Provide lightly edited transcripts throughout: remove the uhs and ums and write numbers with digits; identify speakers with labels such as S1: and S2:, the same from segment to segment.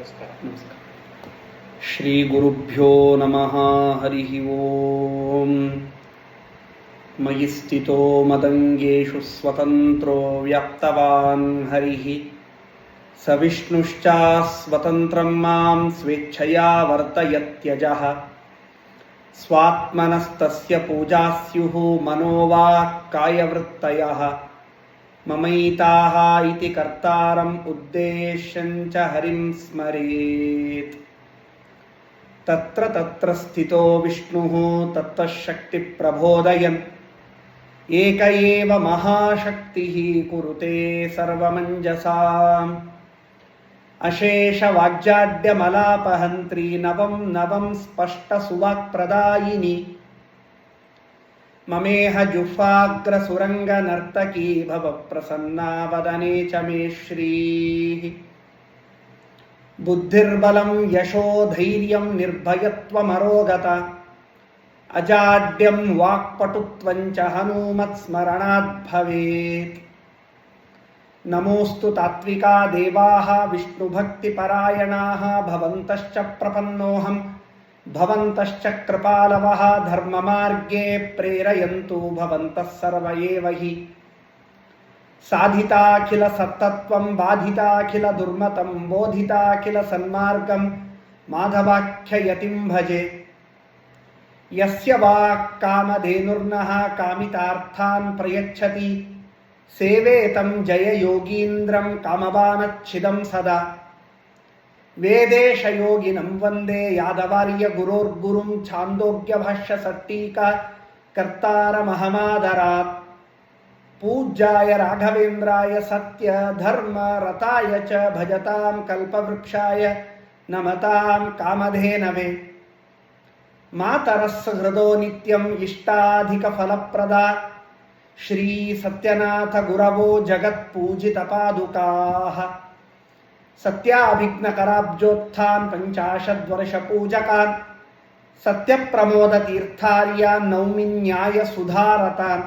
S1: ನಮಸ್ಕಾರ.
S2: ಶ್ರೀ ಗುರುಭ್ಯೋ ನಮಃ. ಹರಿ ಓಂ. ಮಯಿ ಸ್ಥಿತೋ ಮದಂಗೇಷು ಸ್ವತಂತ್ರೋ ವ್ಯಾಪ್ತವಾನ್ ಹರಿಃ ಸ ವಿಷ್ಣುಶ್ಚ ಸ್ವತಂತ್ರಂ ಮಾಂ ಸ್ವೇಚ್ಛಯಾ ವರ್ತಯತ್ಯಜಃ ಸ್ವಾತ್ಮನಸ್ತಸ್ಯ ಪೂಜಾಸ್ಯುಃ ಮನೋವಾಕ್ಕಾಯವೃತ್ತಯಃ ಮಮೈತಾಃ ಇತಿ ಕರ್ತಾರಂ ಉದ್ದೇಶ್ಯಂಚ ಹರಿಂ ಸ್ಮರೇತ್. ತತ್ರ ತತ್ರ ಸ್ಥಿತೋ ವಿಷ್ಣುಃ ತತ್ತಃ ಶಕ್ತಿ ಪ್ರಬೋದಯನ್ ಏಕ ಏವ ಮಹಾಶಕ್ತಿಃ ಕುರುತೆ ಸರ್ವಮಂಜಸಾ. ಅಶೇಷ ವಾಗ್ಜಾಡ್ಯಮಲಾಪಹಂತ್ರಿ ನವಂ ನವಂ ಸ್ಪಷ್ಟ ಸುವಾಕ್ಪ್ರದಾಯಿನಿ ಮಮೇಹ ಜುಹ್ವಾಗ್ರ ಸುರಂಗ ನರ್ತಕೀ ಭವ ಪ್ರಸನ್ನಾ ವದನೆ ಚ ಮೇ ಶ್ರೀಃ. ಬುದ್ಧಿರ್ಬಲಂ ಯಶೋ ಧೈರ್ಯಂ ನಿರ್ಭಯತ್ವಮರೋಗತ ಅಜಾಡ್ಯಂ ವಾಕ್ಪಟುತ್ವಂಚ ಹನುಮತ್ ಸ್ಮರಣಾತ್ ಭವೇತ್. ನಮೋಸ್ತು ತಾತ್ವಿಕಾ ದೇವಾಃ ವಿಷ್ಣುಭಕ್ತಿಪರಾಯಣಾಃ ಭವಂತಶ್ಚ ಪ್ರಪನ್ನೋಹಂ ಭವಂತಶ್ಚ ಕೃಪಾಲವಃ ಧರ್ಮಮಾರ್ಗೇ ಪ್ರೇರಯಂತು ಭವಂತಃ ಸರ್ವ ಏವ ಹಿ. ಸಾಧಿತಾಖಿಲ ಸತ್ತತ್ವಂ ಬಾಧಿತಾಖಿಲ ದುರ್ಮತಂ ಬೋಧಿತಾಖಿಲ ಸನ್ಮಾರ್ಗಂ ಮಾಧವಾಖ್ಯಯತಿಂ ಭಜೆ. ಯಸ್ಯ ವಾಕ್ ಕಾಮಧೇನುರ್ನಃ ಕಾಮಿತಾರ್ಥಾನ್ ಪ್ರಯಚ್ಛತಿ ಸೇವೇತಂ ಜಯ ಯೋಗೀಂದ್ರಂ ಕಾಮವಾನಚ್ಛಿದಂ ಸದಾ. ವೇದೇಶ ಯೋಗಿನಂ ವಂದೇ ಯಾದವಾರ್ಯ ಗುರೋರ್ಗುರುಂ ಛಾಂದೋಗ್ಯ ಭಾಷ್ಯ ಸಟ್ಟೀಕಾ ಕರ್ತಾರಮಹಮಾದರಾತ್. ಪೂಜ್ಯಾಯ ರಾಘವೇಂದ್ರಾಯ ಸತ್ಯ ಧರ್ಮ ರತಾಯ ಚ ಭಜತಾಂ ಕಲ್ಪವೃಕ್ಷಾಯ ನಮತಾಂ ಕಾಮಧೇನವೇ. ಮಾತರಸ್ ಹೃದೋ ನಿತ್ಯಂ ಇಷ್ಟಾಧಿಕ ಫಲಪ್ರದಾ ಶ್ರೀ ಸತ್ಯನಾಥ ಗುರವೋ ಜಗತ್ಪೂಜಿತ ಪಾದುಕಾಃ. ಸತ್ಯಾಭಿಘ್ನಕರಾಬ್ಜೋತ್ಥಾನ್ ಪಂಚಾಶದ್ವರ್ಷ ಪೂಜಕಾನ್ ಸತ್ಯಪ್ರಮೋದ ತೀರ್ಥಾರ್ಯಾನ್ ನೌಮಿ ನ್ಯಾಯ ಸುಧಾರತಾನ್.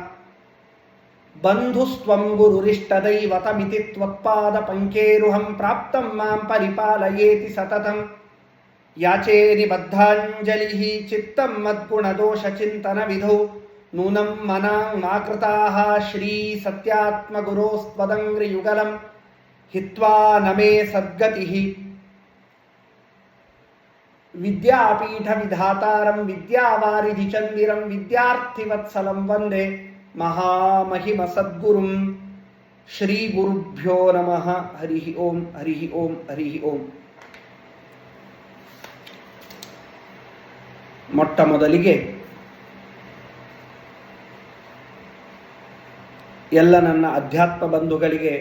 S2: ಬಂಧುಸ್ತ್ವಂ ಗುರುರಿಷ್ಟದೈವತಮಿತಿ ತ್ವತ್ಪಾದ ಪಂಕೇರುಹಂ ಪ್ರಾಪ್ತಂ ಮಾಂ ಪರಿಪಾಲಯೇತಿ ಸತತಂ. ಯಾಚೇ ನಿಬದ್ಧಾಂಜಲಿಃ ಚಿತ್ತಂ ಮದ್ಗುಣದೋಷ ಚಿಂತನ ವಿಧೌ ನೂನಂ ಮನಾಂ ಮಾಕೃತಾಃ ಶ್ರೀ ಸತ್ಯಾತ್ಮಗುರೋಸ್ತ್ವದಂಗ್ರಿಯುಗಲಂ ಹಿತ್ವಾ ನಮೇ ಸದ್ಗತಿಃ. ವಿದ್ಯಾಪೀಠ ವಿಧಾತಾರಂ ವಿದ್ಯಾವಾರಿಧಿ ಚಂದಿರಂ ವಿದ್ಯಾರ್ಥಿವತ್ಸಲಂ ವಂದೇ ಮಹಾಮಹಿಮ ಸದ್ಗುರುಂ. ಶ್ರೀ ಗುರುಭ್ಯೋ ನಮಃ. ಹರಿ ಓಂ. ಹರಿ ಓಂ. ಹರಿ ಓಂ. ಮೊಟ್ಟ ಮೊದಲಿಗೆ ಎಲ್ಲ ನನ್ನ ಅಧ್ಯಾತ್ಮ ಬಂಧುಗಳಿಗೆ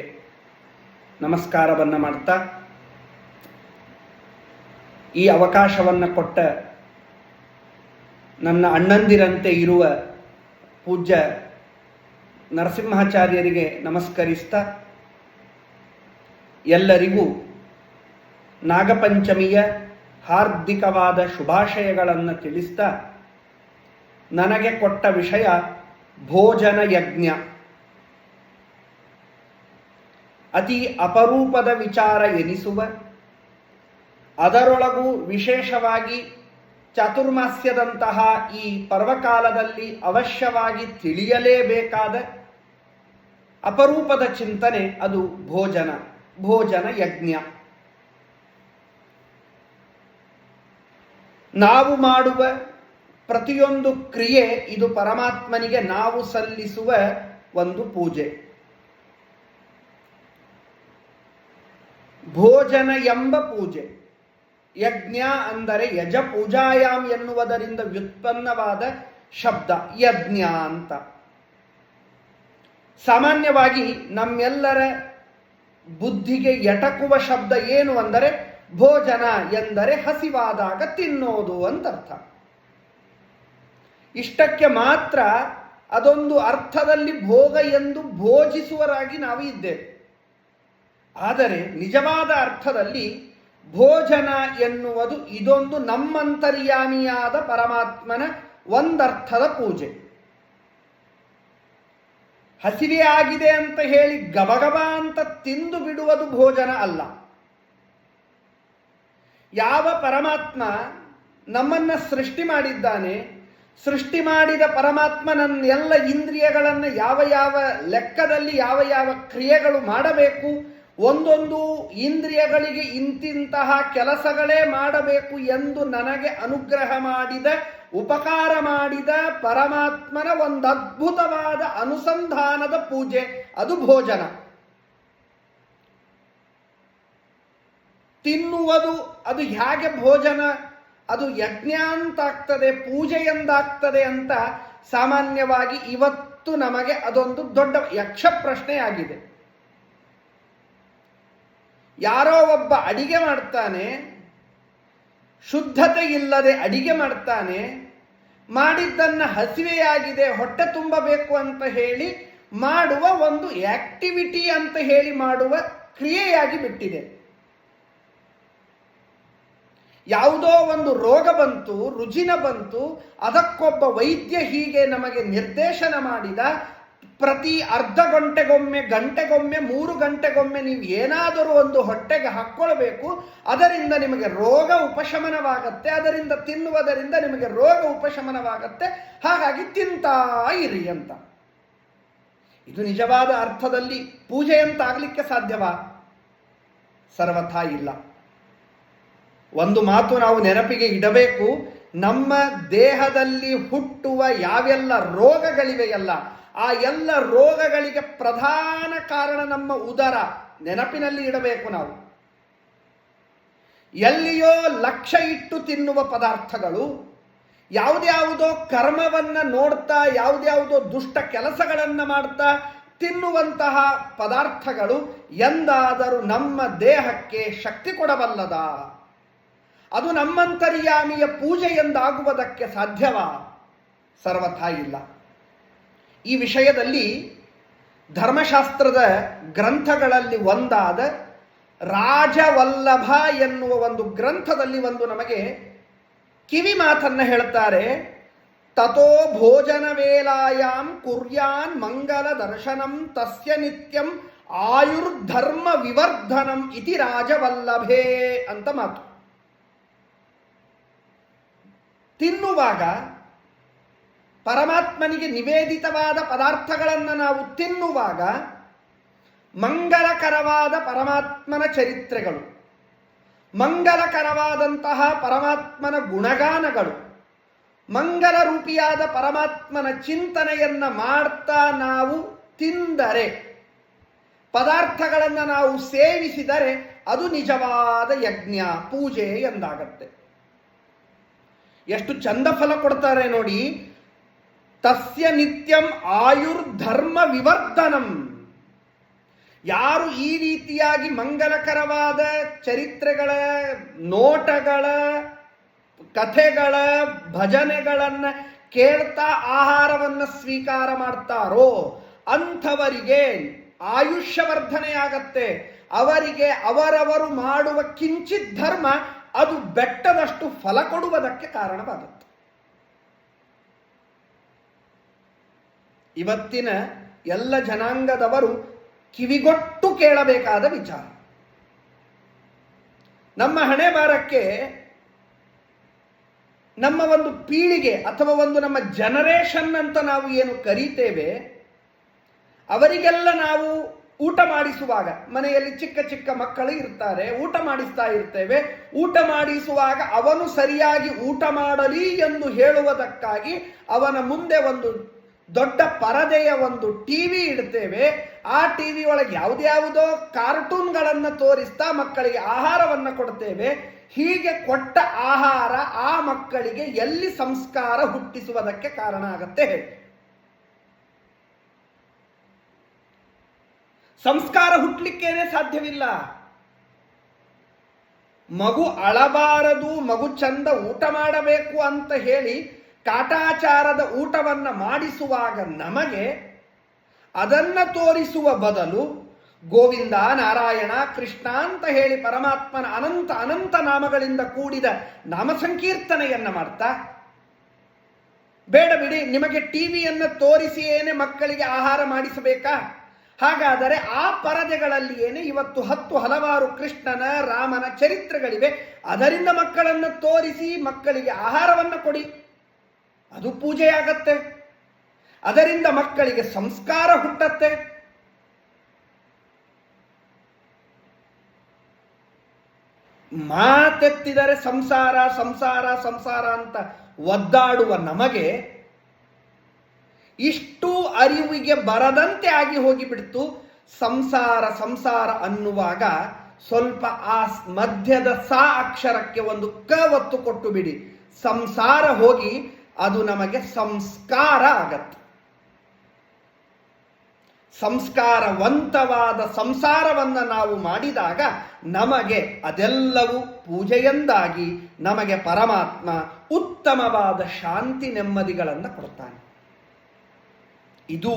S2: ನಮಸ್ಕಾರವನ್ನು ಮಾಡ್ತಾ, ಈ ಅವಕಾಶವನ್ನು ಕೊಟ್ಟ ನನ್ನ ಅಣ್ಣಂದಿರಂತೆ ಇರುವ ಪೂಜ್ಯ ನರಸಿಂಹಾಚಾರ್ಯರಿಗೆ ನಮಸ್ಕರಿಸ್ತಾ, ಎಲ್ಲರಿಗೂ ನಾಗಪಂಚಮಿಯ ಹಾರ್ದಿಕವಾದ ಶುಭಾಶಯಗಳನ್ನು ತಿಳಿಸ್ತಾ, ನನಗೆ ಕೊಟ್ಟ ವಿಷಯ ಭೋಜನ ಯಜ್ಞ. ಅತಿ ಅಪರೂಪದ ವಿಚಾರ ಎನಿಸುವ, ಅದರೊಳಗೂ ವಿಶೇಷವಾಗಿ ಚಾತುರ್ಮಾಸ್ಯದಂತಹ ಈ ಪರ್ವಕಾಲದಲ್ಲಿ ಅವಶ್ಯವಾಗಿ ತಿಳಿಯಲೇಬೇಕಾದ ಅಪರೂಪದ ಚಿಂತನೆ ಅದು ಭೋಜನ, ಭೋಜನ ಯಜ್ಞ. ನಾವು ಮಾಡುವ ಪ್ರತಿಯೊಂದು ಕ್ರಿಯೆ ಇದು ಪರಮಾತ್ಮನಿಗೆ ನಾವು ಸಲ್ಲಿಸುವ ಒಂದು ಪೂಜೆ. ಭೋಜನ ಎಂಬ ಪೂಜೆ. ಯಜ್ಞ ಅಂದರೆ ಯಜ ಪೂಜಾಯಾಮ್ ಎನ್ನುವುದರಿಂದ ವ್ಯುತ್ಪನ್ನವಾದ ಶಬ್ದ ಯಜ್ಞ ಅಂತ. ಸಾಮಾನ್ಯವಾಗಿ ನಮ್ಮೆಲ್ಲರ ಬುದ್ಧಿಗೆ ಎಟಕುವ ಶಬ್ದ ಏನು ಅಂದರೆ ಭೋಜನ ಎಂದರೆ ಹಸಿವಾದಾಗ ತಿನ್ನೋದು ಅಂತರ್ಥ. ಇಷ್ಟಕ್ಕೆ ಮಾತ್ರ ಅದೊಂದು ಅರ್ಥದಲ್ಲಿ ಭೋಗ ಎಂದು ಭೋಜಿಸುವರಾಗಿ ನಾವು ಇದ್ದೇವೆ. ಆದರೆ ನಿಜವಾದ ಅರ್ಥದಲ್ಲಿ ಭೋಜನ ಎನ್ನುವುದು ಇದೊಂದು ನಮ್ಮಂತರ್ಯಾಮಿಯಾದ ಪರಮಾತ್ಮನ ಒಂದರ್ಥದ ಪೂಜೆ. ಹಸಿವೆ ಆಗಿದೆ ಅಂತ ಹೇಳಿ ಗಬಗಬ ಅಂತ ತಿಂದು ಬಿಡುವುದು ಭೋಜನ ಅಲ್ಲ. ಯಾವ ಪರಮಾತ್ಮ ನಮ್ಮನ್ನು ಸೃಷ್ಟಿ ಮಾಡಿದ್ದಾನೆ, ಸೃಷ್ಟಿ ಮಾಡಿದ ಪರಮಾತ್ಮ ನನ್ನ ಎಲ್ಲ ಇಂದ್ರಿಯಗಳನ್ನು ಯಾವ ಯಾವ ಲೆಕ್ಕದಲ್ಲಿ ಯಾವ ಯಾವ ಕ್ರಿಯೆಗಳು ಮಾಡಬೇಕು, ಒಂದೊಂದು ಇಂದ್ರಿಯಗಳಿಗೆ ಇಂತಿಂತಹ ಕೆಲಸಗಳೇ ಮಾಡಬೇಕು ಎಂದು ನನಗೆ ಅನುಗ್ರಹ ಮಾಡಿದ, ಉಪಕಾರ ಮಾಡಿದ ಪರಮಾತ್ಮನ ಒಂದು ಅದ್ಭುತವಾದ ಅನುಸಂಧಾನದ ಪೂಜೆ, ಅದು ಭೋಜನ. ತಿನ್ನುವುದು ಅದು ಹೇಗೆ ಭೋಜನ, ಅದು ಯಜ್ಞ ಅಂತಾಗ್ತದೆ, ಪೂಜೆ ಎಂದಾಗ್ತದೆ ಅಂತ ಸಾಮಾನ್ಯವಾಗಿ ಇವತ್ತು ನಮಗೆ ಅದೊಂದು ದೊಡ್ಡ ಯಕ್ಷ ಪ್ರಶ್ನೆಯಾಗಿದೆ. ಯಾರೋ ಒಬ್ಬ ಅಡಿಗೆ ಮಾಡ್ತಾನೆ, ಶುದ್ಧತೆ ಇಲ್ಲದೆ ಅಡಿಗೆ ಮಾಡ್ತಾನೆ, ಮಾಡಿದ್ದನ್ನ ಹಸಿವೆಯಾಗಿದೆ ಹೊಟ್ಟೆ ತುಂಬಬೇಕು ಅಂತ ಹೇಳಿ ಮಾಡುವ ಒಂದು ಆಕ್ಟಿವಿಟಿ ಅಂತ ಹೇಳಿ ಮಾಡುವ ಕ್ರಿಯೆಯಾಗಿ ಬಿಟ್ಟಿದೆ. ಯಾವುದೋ ಒಂದು ರೋಗ ಬಂತು, ರುಜಿನ ಬಂತು, ಅದಕ್ಕೊಬ್ಬ ವೈದ್ಯ ಹೀಗೆ ನಮಗೆ ನಿರ್ದೇಶನ ಮಾಡಿದ, ಪ್ರತಿ ಅರ್ಧ ಗಂಟೆಗೊಮ್ಮೆ, ಗಂಟೆಗೊಮ್ಮೆ, 3 ಗಂಟೆಗೊಮ್ಮೆ ನೀವು ಏನಾದರೂ ಒಂದು ಹೊಟ್ಟೆಗೆ ಹಾಕ್ಕೊಳ್ಬೇಕು, ಅದರಿಂದ ನಿಮಗೆ ರೋಗ ಉಪಶಮನವಾಗತ್ತೆ, ಅದರಿಂದ ತಿನ್ನುವುದರಿಂದ ನಿಮಗೆ ರೋಗ ಉಪಶಮನವಾಗತ್ತೆ, ಹಾಗಾಗಿ ತಿಂತಾ ಇರಿ ಅಂತ. ಇದು ನಿಜವಾದ ಅರ್ಥದಲ್ಲಿ ಪೂಜೆ ಅಂತ ಆಗ್ಲಿಕ್ಕೆ ಸಾಧ್ಯವಾ? ಸರ್ವಥಾ ಇಲ್ಲ. ಒಂದು ಮಾತು ನಾವು ನೆನಪಿಗೆ ಇಡಬೇಕು, ನಮ್ಮ ದೇಹದಲ್ಲಿ ಹುಟ್ಟುವ ಯಾವೆಲ್ಲ ರೋಗಗಳಿವೆಯಲ್ಲ, ಆ ಎಲ್ಲ ರೋಗಗಳಿಗೆ ಪ್ರಧಾನ ಕಾರಣ ನಮ್ಮ ಉದರ. ನೆನಪಿನಲ್ಲಿ ಇಡಬೇಕು ನಾವು. ಎಲ್ಲಿಯೋ ಲಕ್ಷ್ಯ ಇಟ್ಟು ತಿನ್ನುವ ಪದಾರ್ಥಗಳು, ಯಾವುದ್ಯಾವುದೋ ಕರ್ಮವನ್ನ ನೋಡ್ತಾ, ಯಾವುದ್ಯಾವುದೋ ದುಷ್ಟ ಕೆಲಸಗಳನ್ನು ಮಾಡ್ತಾ ತಿನ್ನುವಂತಹ ಪದಾರ್ಥಗಳು ಎಂದಾದರೂ ನಮ್ಮ ದೇಹಕ್ಕೆ ಶಕ್ತಿ ಕೊಡಬಲ್ಲದ? ಅದು ನಮ್ಮಂತರ್ಯಾಮಿಯ ಪೂಜೆ ಎಂದಾಗುವುದಕ್ಕೆ ಸಾಧ್ಯವಾ? ಸರ್ವಥಾ ಇಲ್ಲ. ಈ ವಿಷಯದಲ್ಲಿ ಧರ್ಮಶಾಸ್ತ್ರದ ಗ್ರಂಥಗಳಲ್ಲಿ ಒಂದಾದ ರಾಜವಲ್ಲಭ ಎನ್ನುವ ಒಂದು ಗ್ರಂಥದಲ್ಲಿ ಒಂದು ನಮಗೆ ಕಿವಿ ಮಾತನ್ನ ಹೇಳ್ತಾರೆ. ತಥೋ ಭೋಜನ ವೇಲಾಯಾಂ ಕುರ್ಯಾನ್ ಮಂಗಲ ದರ್ಶನಂ ತಸ್ಯ ನಿತ್ಯಂ ಆಯುರ್ಧರ್ಮ ವಿವರ್ಧನಂ ಇತಿ ರಾಜವಲ್ಲಭೇ ಅಂತ ಮಾತು. ತಿನ್ನುವಾಗ ಪರಮಾತ್ಮನಿಗೆ ನಿವೇದಿತವಾದ ಪದಾರ್ಥಗಳನ್ನು ನಾವು ತಿನ್ನುವಾಗ ಮಂಗಲಕರವಾದ ಪರಮಾತ್ಮನ ಚರಿತ್ರೆಗಳು, ಮಂಗಲಕರವಾದಂತಹ ಪರಮಾತ್ಮನ ಗುಣಗಾನಗಳು, ಮಂಗಲ ರೂಪಿಯಾದ ಪರಮಾತ್ಮನ ಚಿಂತನೆಯನ್ನ ಮಾಡ್ತಾ ನಾವು ತಿಂದರೆ, ಪದಾರ್ಥಗಳನ್ನು ನಾವು ಸೇವಿಸಿದರೆ ಅದು ನಿಜವಾದ ಯಜ್ಞ, ಪೂಜೆ ಎಂದಾಗತ್ತೆ. ಎಷ್ಟು ಚಂದ ಫಲ ಕೊಡ್ತಾರೆ ನೋಡಿ. ತಸ್ಯ ನಿತ್ಯಂ ಆಯುರ್ಧರ್ಮ ವಿವರ್ಧನಂ. ಯಾರು ಈ ರೀತಿಯಾಗಿ ಮಂಗಲಕರವಾದ ಚರಿತ್ರೆಗಳ, ನೋಟಗಳ, ಕಥೆಗಳ, ಭಜನೆಗಳನ್ನು ಕೇಳ್ತಾ ಆಹಾರವನ್ನು ಸ್ವೀಕಾರ ಮಾಡ್ತಾರೋ ಅಂಥವರಿಗೆ ಆಯುಷ್ಯವರ್ಧನೆಯಾಗತ್ತೆ. ಅವರಿಗೆ ಅವರವರು ಮಾಡುವ ಕಿಂಚಿತ್ ಧರ್ಮ ಅದು ಬೆಟ್ಟದಷ್ಟು ಫಲ ಕೊಡುವುದಕ್ಕೆ ಕಾರಣವಾಗುತ್ತೆ. ಇವತ್ತಿನ ಎಲ್ಲ ಜನಾಂಗದವರು ಕಿವಿಗೊಟ್ಟು ಕೇಳಬೇಕಾದ ವಿಚಾರ. ನಮ್ಮ ಹಣೆ ಬಾರಕ್ಕೆ ನಮ್ಮ ಒಂದು ಪೀಳಿಗೆ ಅಥವಾ ಒಂದು ನಮ್ಮ ಜನರೇಷನ್ ಅಂತ ನಾವು ಏನು ಕರೀತೇವೆ, ಅವರಿಗೆಲ್ಲ ನಾವು ಊಟ ಮಾಡಿಸುವಾಗ, ಮನೆಯಲ್ಲಿ ಚಿಕ್ಕ ಚಿಕ್ಕ ಮಕ್ಕಳು ಇರ್ತಾರೆ, ಊಟ ಮಾಡಿಸ್ತಾ ಇರ್ತೇವೆ. ಊಟ ಮಾಡಿಸುವಾಗ ಅವನು ಸರಿಯಾಗಿ ಊಟ ಮಾಡಲಿ ಎಂದು ಹೇಳುವುದಕ್ಕಾಗಿ ಅವನ ಮುಂದೆ ಒಂದು ದೊಡ್ಡ ಪರದೆಯ ಒಂದು ಟಿವಿ ಇಡ್ತೇವೆ. ಆ ಟಿವಿ ಒಳಗೆ ಯಾವುದ್ಯಾವುದೋ ಕಾರ್ಟೂನ್ಗಳನ್ನು ತೋರಿಸ್ತಾ ಮಕ್ಕಳಿಗೆ ಆಹಾರವನ್ನು ಕೊಡ್ತೇವೆ. ಹೀಗೆ ಕೊಟ್ಟ ಆಹಾರ ಆ ಮಕ್ಕಳಿಗೆ ಎಲ್ಲಿ ಸಂಸ್ಕಾರ ಹುಟ್ಟಿಸುವುದಕ್ಕೆ ಕಾರಣ ಆಗತ್ತೆ ಹೇಳಿ? ಸಂಸ್ಕಾರ ಹುಟ್ಟಲಿಕ್ಕೇನೆ ಸಾಧ್ಯವಿಲ್ಲ. ಮಗು ಅಳಬಾರದು, ಮಗು ಚಂದ ಊಟ ಮಾಡಬೇಕು ಅಂತ ಹೇಳಿ ಕಾಟಾಚಾರದ ಊಟವನ್ನು ಮಾಡಿಸುವಾಗ ನಮಗೆ ಅದನ್ನು ತೋರಿಸುವ ಬದಲು ಗೋವಿಂದ, ನಾರಾಯಣ, ಕೃಷ್ಣ ಅಂತ ಹೇಳಿ ಪರಮಾತ್ಮನ ಅನಂತ ಅನಂತ ನಾಮಗಳಿಂದ ಕೂಡಿದ ನಾಮ ಸಂಕೀರ್ತನೆಯನ್ನ ಮಾಡ್ತಾ, ಬೇಡ ಬಿಡಿ, ನಿಮಗೆ ಟಿವಿಯನ್ನು ತೋರಿಸಿಯೇನೆ ಮಕ್ಕಳಿಗೆ ಆಹಾರ ಮಾಡಿಸಬೇಕಾ? ಹಾಗಾದರೆ ಆ ಪರದೆಗಳಲ್ಲಿ ಏನೇ ಇವತ್ತು 10 ಹಲವಾರು ಕೃಷ್ಣನ ರಾಮನ ಚರಿತ್ರೆಗಳಿವೆ. ಅದರಿಂದ ಮಕ್ಕಳನ್ನು ತೋರಿಸಿ ಮಕ್ಕಳಿಗೆ ಆಹಾರವನ್ನು ಕೊಡಿ, ಅದು ಪೂಜೆಯಾಗತ್ತೆ. ಅದರಿಂದ ಮಕ್ಕಳಿಗೆ ಸಂಸ್ಕಾರ ಹುಟ್ಟತ್ತೆ. ಮಾತೆತ್ತಿದರೆ ಸಂಸಾರ ಸಂಸಾರ ಸಂಸಾರ ಅಂತ ಒದ್ದಾಡುವ ನಮಗೆ ಇಷ್ಟು ಅರಿವಿಗೆ ಬರದಂತೆ ಆಗಿ ಹೋಗಿಬಿಡ್ತು. ಸಂಸಾರ ಸಂಸಾರ ಅನ್ನುವಾಗ ಸ್ವಲ್ಪ ಆ ಮಧ್ಯದ ಸಾ ಅಕ್ಷರಕ್ಕೆ ಒಂದು ಕ ಒತ್ತು ಕೊಟ್ಟು ಬಿಡಿ, ಸಂಸಾರ ಹೋಗಿ ಅದು ನಮಗೆ ಸಂಸ್ಕಾರ ಆಗತ್ತೆ. ಸಂಸ್ಕಾರವಂತವಾದ ಸಂಸಾರವನ್ನು ನಾವು ಮಾಡಿದಾಗ ನಮಗೆ ಅದೆಲ್ಲವೂ ಪೂಜೆಯಂದಾಗಿ ನಮಗೆ ಪರಮಾತ್ಮ ಉತ್ತಮವಾದ ಶಾಂತಿ ನೆಮ್ಮದಿಗಳನ್ನು ಕೊಡ್ತಾನೆ. ಇದು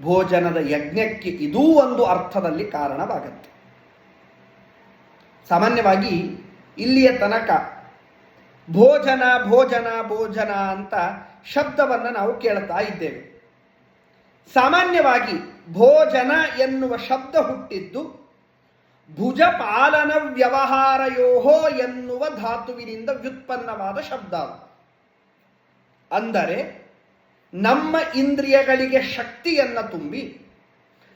S2: ಭೋಜನದ ಯಜ್ಞಕ್ಕೆ ಇದೂ ಒಂದು ಅರ್ಥದಲ್ಲಿ ಕಾರಣವಾಗತ್ತೆ. ಸಾಮಾನ್ಯವಾಗಿ ಇಲ್ಲಿಯ ತನಕ ಭೋಜನ ಭೋಜನ ಭೋಜನ ಅಂತ ಶಬ್ದವನ್ನು ನಾವು ಕೇಳ್ತಾ ಇದ್ದೇವೆ. ಸಾಮಾನ್ಯವಾಗಿ ಭೋಜನ ಎನ್ನುವ ಶಬ್ದ ಹುಟ್ಟಿದ್ದು ಭುಜಪಾಲನ ವ್ಯವಹಾರಯೋಹೋ ಎನ್ನುವ ಧಾತುವಿನಿಂದ ವ್ಯುತ್ಪನ್ನವಾದ ಶಬ್ದ. ಅಂದರೆ ನಮ್ಮ ಇಂದ್ರಿಯಗಳಿಗೆ ಶಕ್ತಿಯನ್ನು ತುಂಬಿ,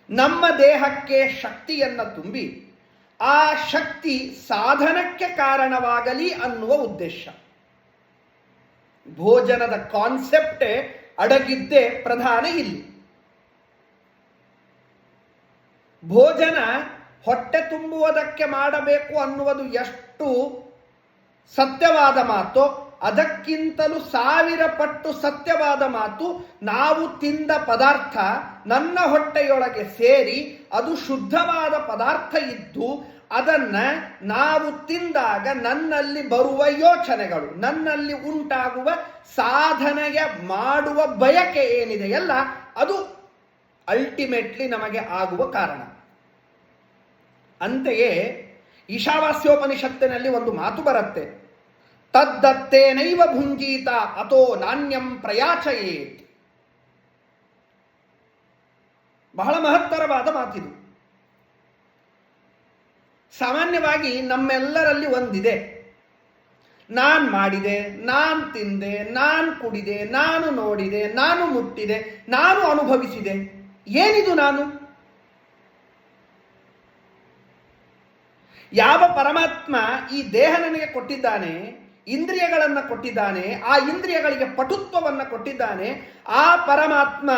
S2: ನಮ್ಮ ದೇಹಕ್ಕೆ ಶಕ್ತಿಯನ್ನು ತುಂಬಿ, ಆ ಶಕ್ತಿ ಸಾಧನಕ್ಕೆ ಕಾರಣವಾಗಲಿ ಅನ್ನುವ ಉದ್ದೇಶ. ಭೋಜನದ ಕಾನ್ಸೆಪ್ಟೇ ಅಡಗಿದ್ದೇ ಪ್ರಧಾನ ಇಲ್ಲಿ. ಭೋಜನ ಹೊಟ್ಟೆ ತುಂಬುವುದಕ್ಕೆ ಮಾಡಬೇಕು ಅನ್ನುವುದು ಎಷ್ಟು ಸತ್ಯವಾದ ಮಾತು, ಅದಕ್ಕಿಂತಲೂ 1000 ಪಟ್ಟು ಸತ್ಯವಾದ ಮಾತು ನಾವು ತಿಂದ ಪದಾರ್ಥ ನನ್ನ ಹೊಟ್ಟೆಯೊಳಗೆ ಸೇರಿ ಅದು ಶುದ್ಧವಾದ ಪದಾರ್ಥ ಇದ್ದು ಅದನ್ನ ನಾವು ತಿಂದಾಗ ನನ್ನಲ್ಲಿ ಬರುವ ಯೋಚನೆಗಳು, ನನ್ನಲ್ಲಿ ಉಂಟಾಗುವ ಸಾಧನೆಗೆ ಮಾಡುವ ಬಯಕೆ ಏನಿದೆಯಲ್ಲ ಅದು ಅಲ್ಟಿಮೇಟ್ಲಿ ನಮಗೆ ಆಗುವ ಕಾರಣ. ಅಂತೆಯೇ ಈಶಾವಾಸ್ಯೋಪನಿಷತ್ತಿನಲ್ಲಿ ಒಂದು ಮಾತು ಬರುತ್ತೆ, ತದ್ದತ್ತೇನೈವ ಭುಂಜೀತ ಅಥೋ ನಾಣ್ಯಂ ಪ್ರಯಾಚಯೇತ್. ಬಹಳ ಮಹತ್ತರವಾದ ಮಾತಿದು. ಸಾಮಾನ್ಯವಾಗಿ ನಮ್ಮೆಲ್ಲರಲ್ಲಿ ಒಂದಿದೆ, ನಾನು ಮಾಡಿದೆ, ನಾನು ತಿಂದೆ, ನಾನು ಕುಡಿದೆ, ನಾನು ನೋಡಿದೆ, ನಾನು ಮುಟ್ಟಿದೆ, ನಾನು ಅನುಭವಿಸಿದೆ. ಏನಿದು ನಾನು? ಯಾವ ಪರಮಾತ್ಮ ಈ ದೇಹ ನನಗೆ ಕೊಟ್ಟಿದ್ದಾನೆ, ಇಂದ್ರಿಯಗಳನ್ನು ಕೊಟ್ಟಿದ್ದಾನೆ, ಆ ಇಂದ್ರಿಯಗಳಿಗೆ ಪಟುತ್ವವನ್ನು ಕೊಟ್ಟಿದ್ದಾನೆ, ಆ ಪರಮಾತ್ಮ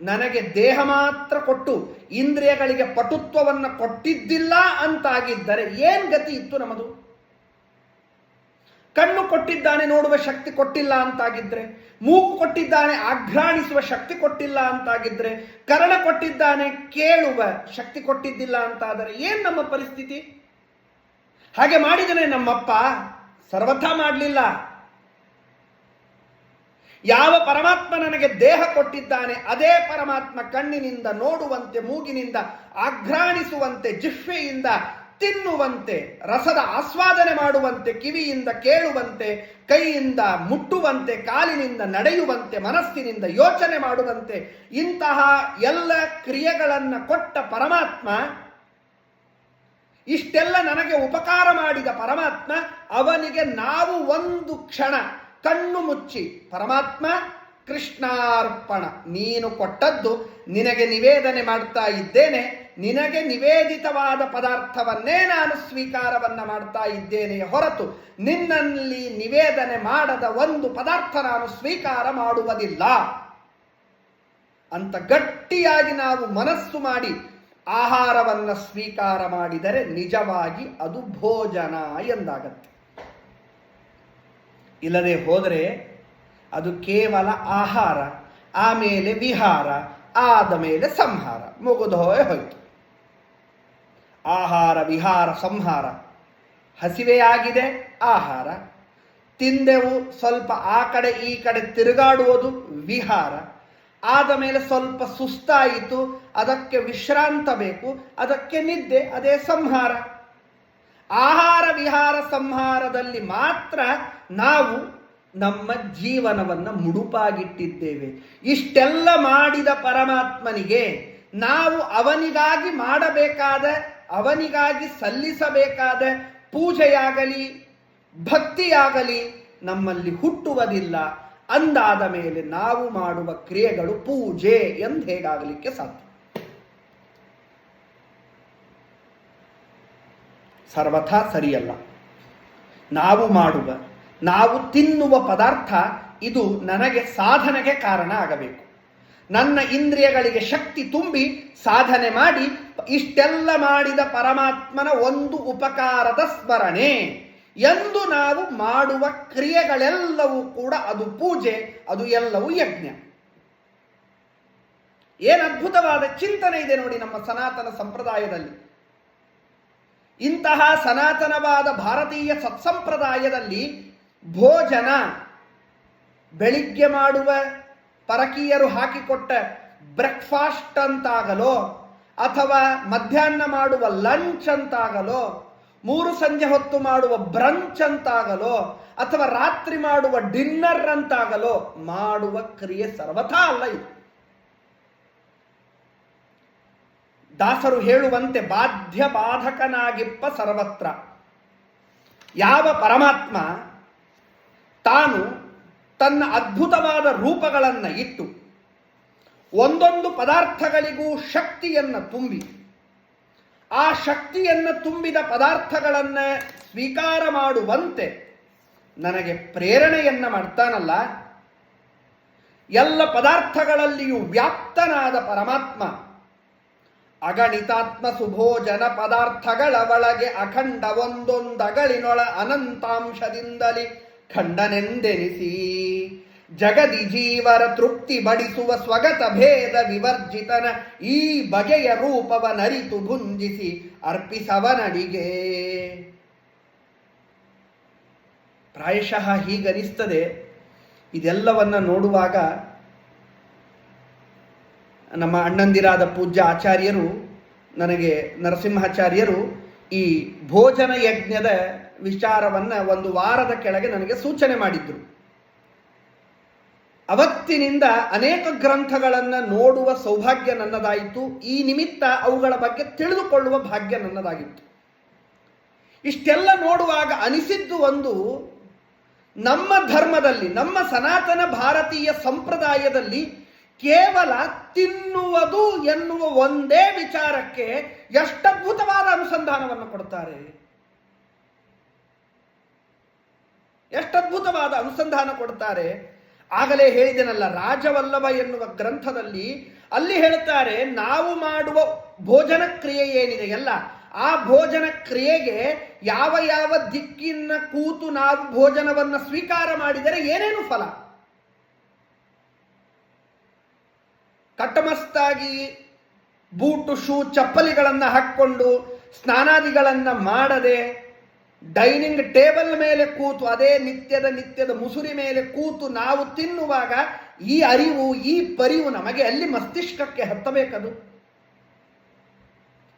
S2: ನನಗೆ ದೇಹ ಮಾತ್ರ ಕೊಟ್ಟು ಇಂದ್ರಿಯಗಳಿಗೆ ಪಟುತ್ವವನ್ನು ಕೊಟ್ಟಿದ್ದಿಲ್ಲ ಅಂತಾಗಿದ್ದರೆ ಏನ್ ಗತಿ ಇತ್ತು ನಮ್ಮದು? ಕಣ್ಣು ಕೊಟ್ಟಿದ್ದಾನೆ, ನೋಡುವ ಶಕ್ತಿ ಕೊಟ್ಟಿಲ್ಲ ಅಂತಾಗಿದ್ರೆ, ಮೂಗು ಕೊಟ್ಟಿದ್ದಾನೆ, ಆಘ್ರಾಣಿಸುವ ಶಕ್ತಿ ಕೊಟ್ಟಿಲ್ಲ ಅಂತಾಗಿದ್ರೆ, ಕರ್ಣ ಕೊಟ್ಟಿದ್ದಾನೆ, ಕೇಳುವ ಶಕ್ತಿ ಕೊಟ್ಟಿದ್ದಿಲ್ಲ ಅಂತಾದರೆ ಏನ್ ನಮ್ಮ ಪರಿಸ್ಥಿತಿ? ಹಾಗೆ ಮಾಡಿದನೆ ನಮ್ಮಪ್ಪ, ಸರ್ವಥಾ ಮಾಡಲಿಲ್ಲ. ಯಾವ ಪರಮಾತ್ಮ ನನಗೆ ದೇಹ ಕೊಟ್ಟಿದ್ದಾನೆ ಅದೇ ಪರಮಾತ್ಮ ಕಣ್ಣಿನಿಂದ ನೋಡುವಂತೆ, ಮೂಗಿನಿಂದ ಆಘ್ರಾಣಿಸುವಂತೆ, ಜಿಹ್ವೆಯಿಂದ ತಿನ್ನುವಂತೆ, ರಸದ ಆಸ್ವಾದನೆ ಮಾಡುವಂತೆ, ಕಿವಿಯಿಂದ ಕೇಳುವಂತೆ, ಕೈಯಿಂದ ಮುಟ್ಟುವಂತೆ, ಕಾಲಿನಿಂದ ನಡೆಯುವಂತೆ, ಮನಸ್ಸಿನಿಂದ ಯೋಚನೆ ಮಾಡುವಂತೆ ಇಂತಹ ಎಲ್ಲ ಕ್ರಿಯೆಗಳನ್ನು ಕೊಟ್ಟ ಪರಮಾತ್ಮ, ಇಷ್ಟೆಲ್ಲ ನನಗೆ ಉಪಕಾರ ಮಾಡಿದ ಪರಮಾತ್ಮ, ಅವನಿಗೆ ನಾವು ಒಂದು ಕ್ಷಣ ಕಣ್ಣು ಮುಚ್ಚಿ ಪರಮಾತ್ಮ ಕೃಷ್ಣಾರ್ಪಣ, ನೀನು ಕೊಟ್ಟದ್ದು ನಿನಗೆ ನಿವೇದನೆ ಮಾಡ್ತಾ ಇದ್ದೇನೆ, ನಿನಗೆ ನಿವೇದಿತವಾದ ಪದಾರ್ಥವನ್ನೇ ನಾನು ಸ್ವೀಕಾರವನ್ನ ಮಾಡ್ತಾ ಇದ್ದೇನೆ ಹೊರತು ನಿನ್ನಲ್ಲಿ ನಿವೇದನೆ ಮಾಡದ ಒಂದು ಪದಾರ್ಥ ನಾನು ಸ್ವೀಕಾರ ಮಾಡುವುದಿಲ್ಲ ಅಂತ ಗಟ್ಟಿಯಾಗಿ ನಾವು ಮನಸ್ಸು ಮಾಡಿ ಆಹಾರವನ್ನ ಸ್ವೀಕಾರ ಮಾಡಿದರೆ ನಿಜವಾಗಿ ಅದು ಭೋಜನ ಎಂದಾಗತ್ತೆ. ಇಲ್ಲದೆ ಹೋದರೆ ಅದು ಕೇವಲ ಆಹಾರ, ಆಮೇಲೆ ವಿಹಾರ, ಆದ ಮೇಲೆ ಸಂಹಾರ, ಮುಗಿದು ಹೋಯ್ತು. ಆಹಾರ ವಿಹಾರ ಸಂಹಾರ. ಹಸಿವೆಯಾಗಿದೆ, ಆಹಾರ ತಿಂದೆವು, ಸ್ವಲ್ಪ ಆ ಕಡೆ ಈ ಕಡೆ ತಿರುಗಾಡುವುದು ವಿಹಾರ. ಆದ ಮೇಲೆ ಸ್ವಲ್ಪ ಸುಸ್ತಾಯಿತು, ಅದಕ್ಕೆ ವಿಶ್ರಾಂತ ಬೇಕು, ಅದಕ್ಕೆ ನಿದ್ದೆ, ಅದೇ ಸಂಹಾರ. ಆಹಾರ ವಿಹಾರ ಸಂಹಾರದಲ್ಲಿ ಮಾತ್ರ ನಾವು ನಮ್ಮ ಜೀವನವನ್ನು ಮುಡುಪಾಗಿಟ್ಟಿದ್ದೇವೆ. ಇಷ್ಟೆಲ್ಲ ಮಾಡಿದ ಪರಮಾತ್ಮನಿಗೆ ನಾವು ಅವನಿಗಾಗಿ ಮಾಡಬೇಕಾದ, ಅವನಿಗಾಗಿ ಸಲ್ಲಿಸಬೇಕಾದ ಪೂಜೆಯಾಗಲಿ ಭಕ್ತಿಯಾಗಲಿ ನಮ್ಮಲ್ಲಿ ಹುಟ್ಟುವುದಿಲ್ಲ. ಅಂದಾದ ಮೇಲೆ ನಾವು ಮಾಡುವ ಕ್ರಿಯೆಗಳು ಪೂಜೆ ಎಂದು ಹೇಗಾಗಲಿಕ್ಕೆ ಸಾಧ್ಯ? ಸರ್ವಥಾ ಸರಿಯಲ್ಲ. ನಾವು ತಿನ್ನುವ ಪದಾರ್ಥ ಇದು ನನಗೆ ಸಾಧನೆಗೆ ಕಾರಣ ಆಗಬೇಕು. ನನ್ನ ಇಂದ್ರಿಯಗಳಿಗೆ ಶಕ್ತಿ ತುಂಬಿ ಸಾಧನೆ ಮಾಡಿ ಇಷ್ಟೆಲ್ಲ ಮಾಡಿದ ಪರಮಾತ್ಮನ ಒಂದು ಉಪಕಾರದ ಸ್ಮರಣೆ ಎಂದು ನಾವು ಮಾಡುವ ಕ್ರಿಯೆಗಳೆಲ್ಲವೂ ಕೂಡ ಅದು ಪೂಜೆ, ಅದು ಎಲ್ಲವೂ ಯಜ್ಞ. ಏನು ಅದ್ಭುತವಾದ ಚಿಂತನೆ ಇದೆ ನೋಡಿ ನಮ್ಮ ಸನಾತನ ಸಂಪ್ರದಾಯದಲ್ಲಿ. ಇಂತಹ ಸನಾತನವಾದ ಭಾರತೀಯ ಸತ್ಸಂಪ್ರದಾಯದಲ್ಲಿ ಭೋಜನ, ಬೆಳಿಗ್ಗೆ ಮಾಡುವ ಪರಕೀಯರು ಹಾಕಿಕೊಟ್ಟ ಬ್ರೇಕ್ಫಾಸ್ಟ್ ಅಂತಾಗಲೋ, ಅಥವಾ ಮಧ್ಯಾಹ್ನ ಮಾಡುವ ಲಂಚ್ ಅಂತಾಗಲೋ, 3 ಸಂಜೆ ಹೊತ್ತು ಮಾಡುವ ಬ್ರಂಚ್ ಅಂತಾಗಲೋ, ಅಥವಾ ರಾತ್ರಿ ಮಾಡುವ ಡಿನ್ನರ್ ಅಂತಾಗಲೋ ಮಾಡುವ ಕ್ರಿಯೆ ಸರ್ವಥಾ ಅಲ್ಲ ಇದು. ದಾಸರು ಹೇಳುವಂತೆ ಬಾಧ್ಯ ಬಾಧಕನಾಗಿಪ್ಪ ಸರ್ವತ್ರ. ಯಾವ ಪರಮಾತ್ಮ ತಾನು ತನ್ನ ಅದ್ಭುತವಾದ ರೂಪಗಳನ್ನು ಇಟ್ಟು ಒಂದೊಂದು ಪದಾರ್ಥಗಳಿಗೂ ಶಕ್ತಿಯನ್ನು ತುಂಬಿ ಆ ಶಕ್ತಿಯನ್ನು ತುಂಬಿದ ಪದಾರ್ಥಗಳನ್ನು ಸ್ವೀಕಾರ ಮಾಡುವಂತೆ ನನಗೆ ಪ್ರೇರಣೆಯನ್ನು ಮಾಡ್ತಾನಲ್ಲ, ಎಲ್ಲ ಪದಾರ್ಥಗಳಲ್ಲಿಯೂ ವ್ಯಾಪ್ತನಾದ ಪರಮಾತ್ಮ ಅಗಣಿತಾತ್ಮ ಸುಭೋಜನ ಪದಾರ್ಥಗಳ ಒಳಗೆ ಅಖಂಡ ಒಂದೊಂದಗಳಿನೊಳ ಅನಂತಾಂಶದಿಂದಲಿ ಖಂಡನೆಂದೆನಿಸಿ ಜಗದಿ ಜೀವರ ತೃಪ್ತಿ ಬಡಿಸುವ ಸ್ವಗತ ಭೇದ ವಿವರ್ಜಿತನ ಈ ಬಗೆಯ ರೂಪವನರಿತು ಭುಂಜಿಸಿ ಅರ್ಪಿಸವನಡಿಗೆ. ಪ್ರಾಯಶಃ ಹೀಗನಿಸ್ತದೆ. ಇದೆಲ್ಲವನ್ನ ನೋಡುವಾಗ ನಮ್ಮ ಅಣ್ಣಂದಿರಾದ ಪೂಜ್ಯ ಆಚಾರ್ಯರು, ನನಗೆ ನರಸಿಂಹಾಚಾರ್ಯರು ಈ ಭೋಜನ ಯಜ್ಞದ ವಿಚಾರವನ್ನು 1 ವಾರದ ಕೆಳಗೆ ನನಗೆ ಸೂಚನೆ ಮಾಡಿದ್ರು. ಅವತ್ತಿನಿಂದ ಅನೇಕ ಗ್ರಂಥಗಳನ್ನು ನೋಡುವ ಸೌಭಾಗ್ಯ ನನ್ನದಾಯಿತು. ಈ ನಿಮಿತ್ತ ಅವುಗಳ ಬಗ್ಗೆ ತಿಳಿದುಕೊಳ್ಳುವ ಭಾಗ್ಯ ನನ್ನದಾಗಿತ್ತು. ಇಷ್ಟೆಲ್ಲ ನೋಡುವಾಗ ಅನಿಸಿದ್ದು ಒಂದು, ನಮ್ಮ ಧರ್ಮದಲ್ಲಿ, ನಮ್ಮ ಸನಾತನ ಭಾರತೀಯ ಸಂಪ್ರದಾಯದಲ್ಲಿ ಕೇವಲ ತಿನ್ನುವುದು ಎನ್ನುವ ಒಂದೇ ವಿಚಾರಕ್ಕೆ ಎಷ್ಟದ್ಭುತವಾದ ಅನುಸಂಧಾನವನ್ನು ಕೊಡ್ತಾರೆ. ಎಷ್ಟದ್ಭುತವಾದ ಅನುಸಂಧಾನ ಕೊಡ್ತಾರೆ. ಆಗಲೇ ಹೇಳಿದೆನಲ್ಲ, ರಾಜವಲ್ಲಭ ಎನ್ನುವ ಗ್ರಂಥದಲ್ಲಿ ಅಲ್ಲಿ ಹೇಳುತ್ತಾರೆ, ನಾವು ಮಾಡುವ ಭೋಜನ ಕ್ರಿಯೆ ಏನಿದೆಯಲ್ಲ, ಆ ಭೋಜನ ಕ್ರಿಯೆಗೆ ಯಾವ ಯಾವ ದಿಕ್ಕಿನ ಕೂತು ನಾವು ಭೋಜನವನ್ನು ಸ್ವೀಕಾರ ಮಾಡಿದರೆ ಏನೇನು ಫಲ. ಕಟ್ಟಮಸ್ತಾಗಿ ಬೂಟು ಶೂ ಚಪ್ಪಲಿಗಳನ್ನು ಹಾಕ್ಕೊಂಡು ಸ್ನಾನಾದಿಗಳನ್ನು ಮಾಡದೆ ಡೈನಿಂಗ್ ಟೇಬಲ್ ಮೇಲೆ ಕೂತು ಅದೇ ನಿತ್ಯದ ಮುಸುರಿ ಮೇಲೆ ಕೂತು ನಾವು ತಿನ್ನುವಾಗ ಈ ಅರಿವು, ಈ ಪರಿವು ನಮಗೆ ಅಲ್ಲಿ ಮಸ್ತಿಷ್ಕಕ್ಕೆ ಹತ್ತಬೇಕದು.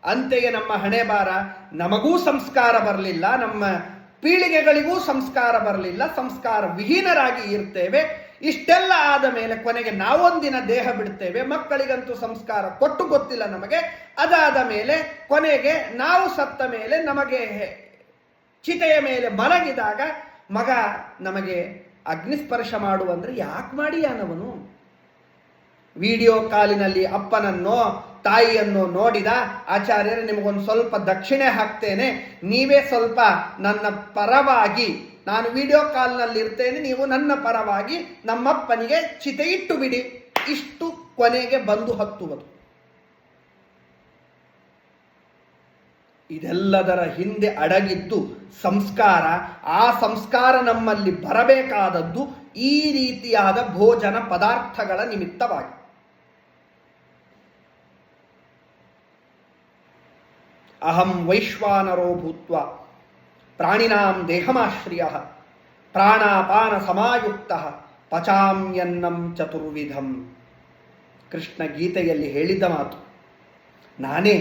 S2: ಅಂತೆಯೇ ನಮ್ಮ ಹಣೆ ಬಾರ, ನಮಗೂ ಸಂಸ್ಕಾರ ಬರಲಿಲ್ಲ, ನಮ್ಮ ಪೀಳಿಗೆಗಳಿಗೂ ಸಂಸ್ಕಾರ ಬರಲಿಲ್ಲ, ಸಂಸ್ಕಾರ ವಿಹೀನರಾಗಿ ಇರ್ತೇವೆ. ಇಷ್ಟೆಲ್ಲ ಆದ ಮೇಲೆ ಕೊನೆಗೆ ನಾವೊಂದಿನ ದೇಹ ಬಿಡ್ತೇವೆ. ಮಕ್ಕಳಿಗಂತೂ ಸಂಸ್ಕಾರ ಕೊಟ್ಟು ಗೊತ್ತಿಲ್ಲ ನಮಗೆ. ಅದಾದ ಮೇಲೆ ಕೊನೆಗೆ ನಾವು ಸತ್ತ ಮೇಲೆ ನಮಗೆ ಚಿತೆಯ ಮೇಲೆ ಮಲಗಿದಾಗ ಮಗ ನಮಗೆ ಅಗ್ನಿಸ್ಪರ್ಶ ಮಾಡುವಂದ್ರೆ ಯಾಕೆ ಮಾಡಿಯಾನವನು? ವಿಡಿಯೋ ಕಾಲಿನಲ್ಲಿ ಅಪ್ಪನನ್ನೋ ತಾಯಿಯನ್ನೋ ನೋಡಿದ, ಆಚಾರ್ಯರೇ ನಿಮಗೊಂದು ಸ್ವಲ್ಪ ದಕ್ಷಿಣೆ ಹಾಕ್ತೇನೆ, ನೀವೇ ಸ್ವಲ್ಪ ನನ್ನ ಪರವಾಗಿ, ನಾನು ವಿಡಿಯೋ ಕಾಲ್ನಲ್ಲಿ ಇರ್ತೇನೆ, ನೀವು ನನ್ನ ಪರವಾಗಿ ನಮ್ಮಪ್ಪನಿಗೆ ಚಿತೆ ಇಟ್ಟು ಬಿಡಿ. ಇಷ್ಟು ಕೊನೆಗೆ ಬಂದು ಹತ್ತುವುದು. ಇದೆಲ್ಲದರ ಹಿಂದೆ ಅಡಗಿದ್ದು ಸಂಸ್ಕಾರ. ಆ ಸಂಸ್ಕಾರ ನಮ್ಮಲ್ಲಿ ಬರಬೇಕಾದದ್ದು ಈ ರೀತಿಯಾದ ಭೋಜನ ಪದಾರ್ಥಗಳ ನಿಮಿತ್ತವಾಗಿ. ಅಹಂ ವೈಶ್ವಾನರೋ ಭೂತ್ವ ಪ್ರಾಣಿನಾಂ ದೇಹಮಾಶ್ರಿಯ ಪ್ರಾಣಾಪಾನ ಸಮಾಯುಕ್ತ ಪಚಾಮ್ಯನ್ನಂ ಚತುರ್ವಿಧಂ. ಕೃಷ್ಣ ಗೀತೆಯಲ್ಲಿ ಹೇಳಿದ ಮಾತು. ನಾನೇ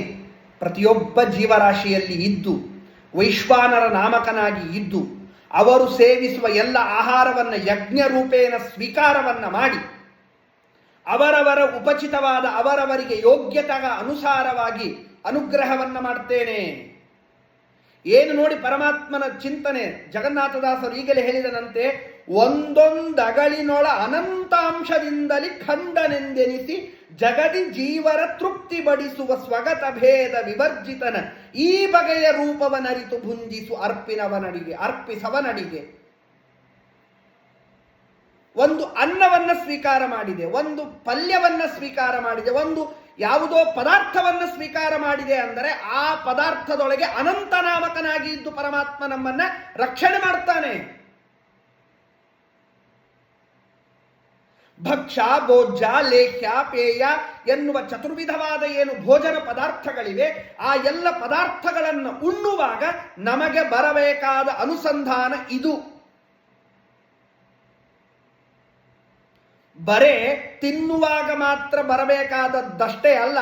S2: ಪ್ರತಿಯೊಬ್ಬ ಜೀವರಾಶಿಯಲ್ಲಿ ಇದ್ದು, ವೈಶ್ವಾನರ ನಾಮಕನಾಗಿ ಇದ್ದು, ಅವರು ಸೇವಿಸುವ ಎಲ್ಲ ಆಹಾರವನ್ನು ಯಜ್ಞ ರೂಪೇಣ ಸ್ವೀಕಾರವನ್ನು ಮಾಡಿ ಅವರವರ ಉಪಚಿತವಾದ ಅವರವರಿಗೆ ಯೋಗ್ಯತೆಗ ಅನುಸಾರವಾಗಿ ಅನುಗ್ರಹವನ್ನ ಮಾಡ್ತೇನೆ. ಏನು ನೋಡಿ ಪರಮಾತ್ಮನ ಚಿಂತನೆ. ಜಗನ್ನಾಥದಾಸರು ಈಗಲೇ ಹೇಳಿದನಂತೆ, ಒಂದೊಂದಗಳಿನೊಳ ಅನಂತಾಂಶದಿಂದಲಿ ಖಂಡನೆಂದೆನಿಸಿ ಜಗದಿ ಜೀವರ ತೃಪ್ತಿ ಬಡಿಸುವ ಸ್ವಗತ ಭೇದ ವಿವರ್ಜಿತನ ಈ ಬಗೆಯ ರೂಪವನರಿತು ಭುಂಜಿಸು ಅರ್ಪಿಸವನಡಿಗೆ. ಒಂದು ಅನ್ನವನ್ನ ಸ್ವೀಕಾರ ಮಾಡಿದೆ, ಒಂದು ಪಲ್ಯವನ್ನ ಸ್ವೀಕಾರ ಮಾಡಿದೆ, ಒಂದು ಯಾವುದೋ ಪದಾರ್ಥವನ್ನ ಸ್ವೀಕಾರ ಮಾಡಿದೆ ಅಂದರೆ ಆ ಪದಾರ್ಥದೊಳಗೆ ಅನಂತನಾಮಕನಾಗಿ ಇದ್ದು ಪರಮಾತ್ಮ ನಮ್ಮನ್ನ ರಕ್ಷಣೆ ಮಾಡ್ತಾನೆ. ಭಕ್ಷ್ಯ, ಭೋಜ್ಯ, ಲೇಖ್ಯ, ಪೇಯ ಎನ್ನುವ ಚತುರ್ವಿಧವಾದ ಏನು ಭೋಜನ ಪದಾರ್ಥಗಳಿವೆ, ಆ ಎಲ್ಲ ಪದಾರ್ಥಗಳನ್ನು ಉಣ್ಣುವಾಗ ನಮಗೆ ಬರಬೇಕಾದ ಅನುಸಂಧಾನ ಇದು. ಬರೇ ತಿನ್ನುವಾಗ ಮಾತ್ರ ಬರಬೇಕಾದದ್ದಷ್ಟೇ ಅಲ್ಲ,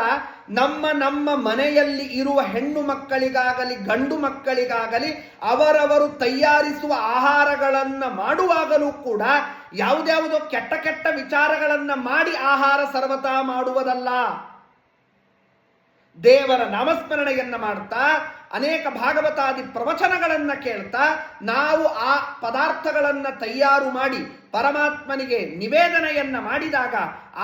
S2: ನಮ್ಮ ಮನೆಯಲ್ಲಿ ಇರುವ ಹೆಣ್ಣು ಮಕ್ಕಳಿಗಾಗಲಿ ಗಂಡು ಮಕ್ಕಳಿಗಾಗಲಿ ಅವರವರು ತಯಾರಿಸುವ ಆಹಾರಗಳನ್ನು ಮಾಡುವಾಗಲೂ ಕೂಡ ಯಾವುದ್ಯಾವುದೋ ಕೆಟ್ಟ ಕೆಟ್ಟ ವಿಚಾರಗಳನ್ನು ಮಾಡಿ ಆಹಾರ ಸರ್ವತಾ ಮಾಡುವುದಲ್ಲ. ದೇವರ ನಾಮಸ್ಮರಣೆಯನ್ನ ಮಾಡ್ತಾ ಅನೇಕ ಭಾಗವತಾದಿ ಪ್ರವಚನಗಳನ್ನು ಕೇಳ್ತಾ ನಾವು ಆ ಪದಾರ್ಥಗಳನ್ನು ತಯಾರು ಮಾಡಿ ಪರಮಾತ್ಮನಿಗೆ ನಿವೇದನೆಯನ್ನ ಮಾಡಿದಾಗ,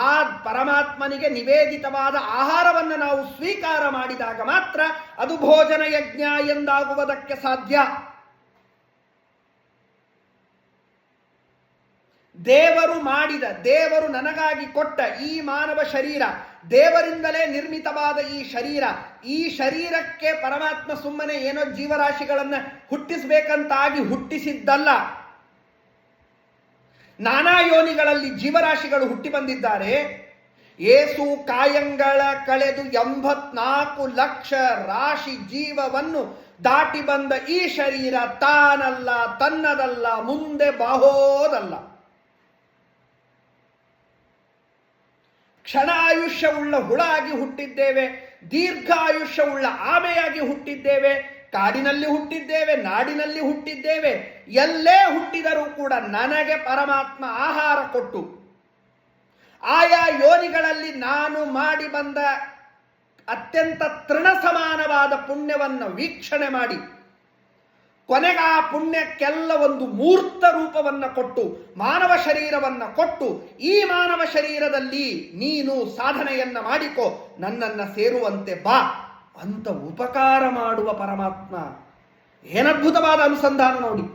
S2: ಆ ಪರಮಾತ್ಮನಿಗೆ ನಿವೇದಿತವಾದ ಆಹಾರವನ್ನು ನಾವು ಸ್ವೀಕಾರ ಮಾಡಿದಾಗ ಮಾತ್ರ ಅದು ಭೋಜನ ಯಜ್ಞ ಎಂದಾಗುವುದಕ್ಕೆ ಸಾಧ್ಯ. ದೇವರು ಮಾಡಿದ, ದೇವರು ನನಗಾಗಿ ಕೊಟ್ಟ ಈ ಮಾನವ ಶರೀರ, ದೇವರಿಂದಲೇ ನಿರ್ಮಿತವಾದ ಈ ಶರೀರಕ್ಕೆ ಪರಮಾತ್ಮ ಸುಮ್ಮನೆ ಏನೋ ಜೀವರಾಶಿಗಳನ್ನ ಹುಟ್ಟಿಸಬೇಕಂತಾಗಿ ಹುಟ್ಟಿಸಿದ್ದಲ್ಲ. ನಾನಾ ಯೋನಿಗಳಲ್ಲಿ ಜೀವರಾಶಿಗಳು ಹುಟ್ಟಿ ಬಂದಿದ್ದಾರೆ. ಏಸು ಕಾಯಂಗಳ ಕಳೆದು 84 ಲಕ್ಷ ರಾಶಿ ಜೀವವನ್ನು ದಾಟಿ ಬಂದ ಈ ಶರೀರ ತಾನಲ್ಲ, ತನ್ನದಲ್ಲ, ಮುಂದೆ ಬಾಹೋದಲ್ಲ. ಕ್ಷಣ ಆಯುಷ್ಯವುಳ್ಳ ಹುಳ ಆಗಿ ಹುಟ್ಟಿದ್ದೇವೆ, ದೀರ್ಘ ಆಯುಷ್ಯವುಳ್ಳ ಆಮೆಯಾಗಿ ಹುಟ್ಟಿದ್ದೇವೆ, ಕಾಡಿನಲ್ಲಿ ಹುಟ್ಟಿದ್ದೇವೆ, ನಾಡಿನಲ್ಲಿ ಹುಟ್ಟಿದ್ದೇವೆ. ಎಲ್ಲೇ ಹುಟ್ಟಿದರೂ ಕೂಡ ನನಗೆ ಪರಮಾತ್ಮ ಆಹಾರ ಕೊಟ್ಟು ಆಯಾ ಯೋನಿಗಳಲ್ಲಿ ನಾನು ಮಾಡಿ ಬಂದ ಅತ್ಯಂತ ತೃಣ ಸಮಾನವಾದ ಪುಣ್ಯವನ್ನು ವೀಕ್ಷಣೆ ಮಾಡಿ ಕೊನೆಗೆ ಆ ಪುಣ್ಯಕ್ಕೆಲ್ಲ ಒಂದು ಮೂರ್ತ ರೂಪವನ್ನು ಕೊಟ್ಟು ಮಾನವ ಶರೀರವನ್ನು ಕೊಟ್ಟು ಈ ಮಾನವ ಶರೀರದಲ್ಲಿ ನೀನು ಸಾಧನೆಯನ್ನ ಮಾಡಿಕೋ, ನನ್ನನ್ನು ಸೇರುವಂತೆ ಬಾ ಅಂತ ಉಪಕಾರ ಮಾಡುವ ಪರಮಾತ್ಮ. ಏನದ್ಭುತವಾದ ಅನುಸಂಧಾನ ನೋಡಿ.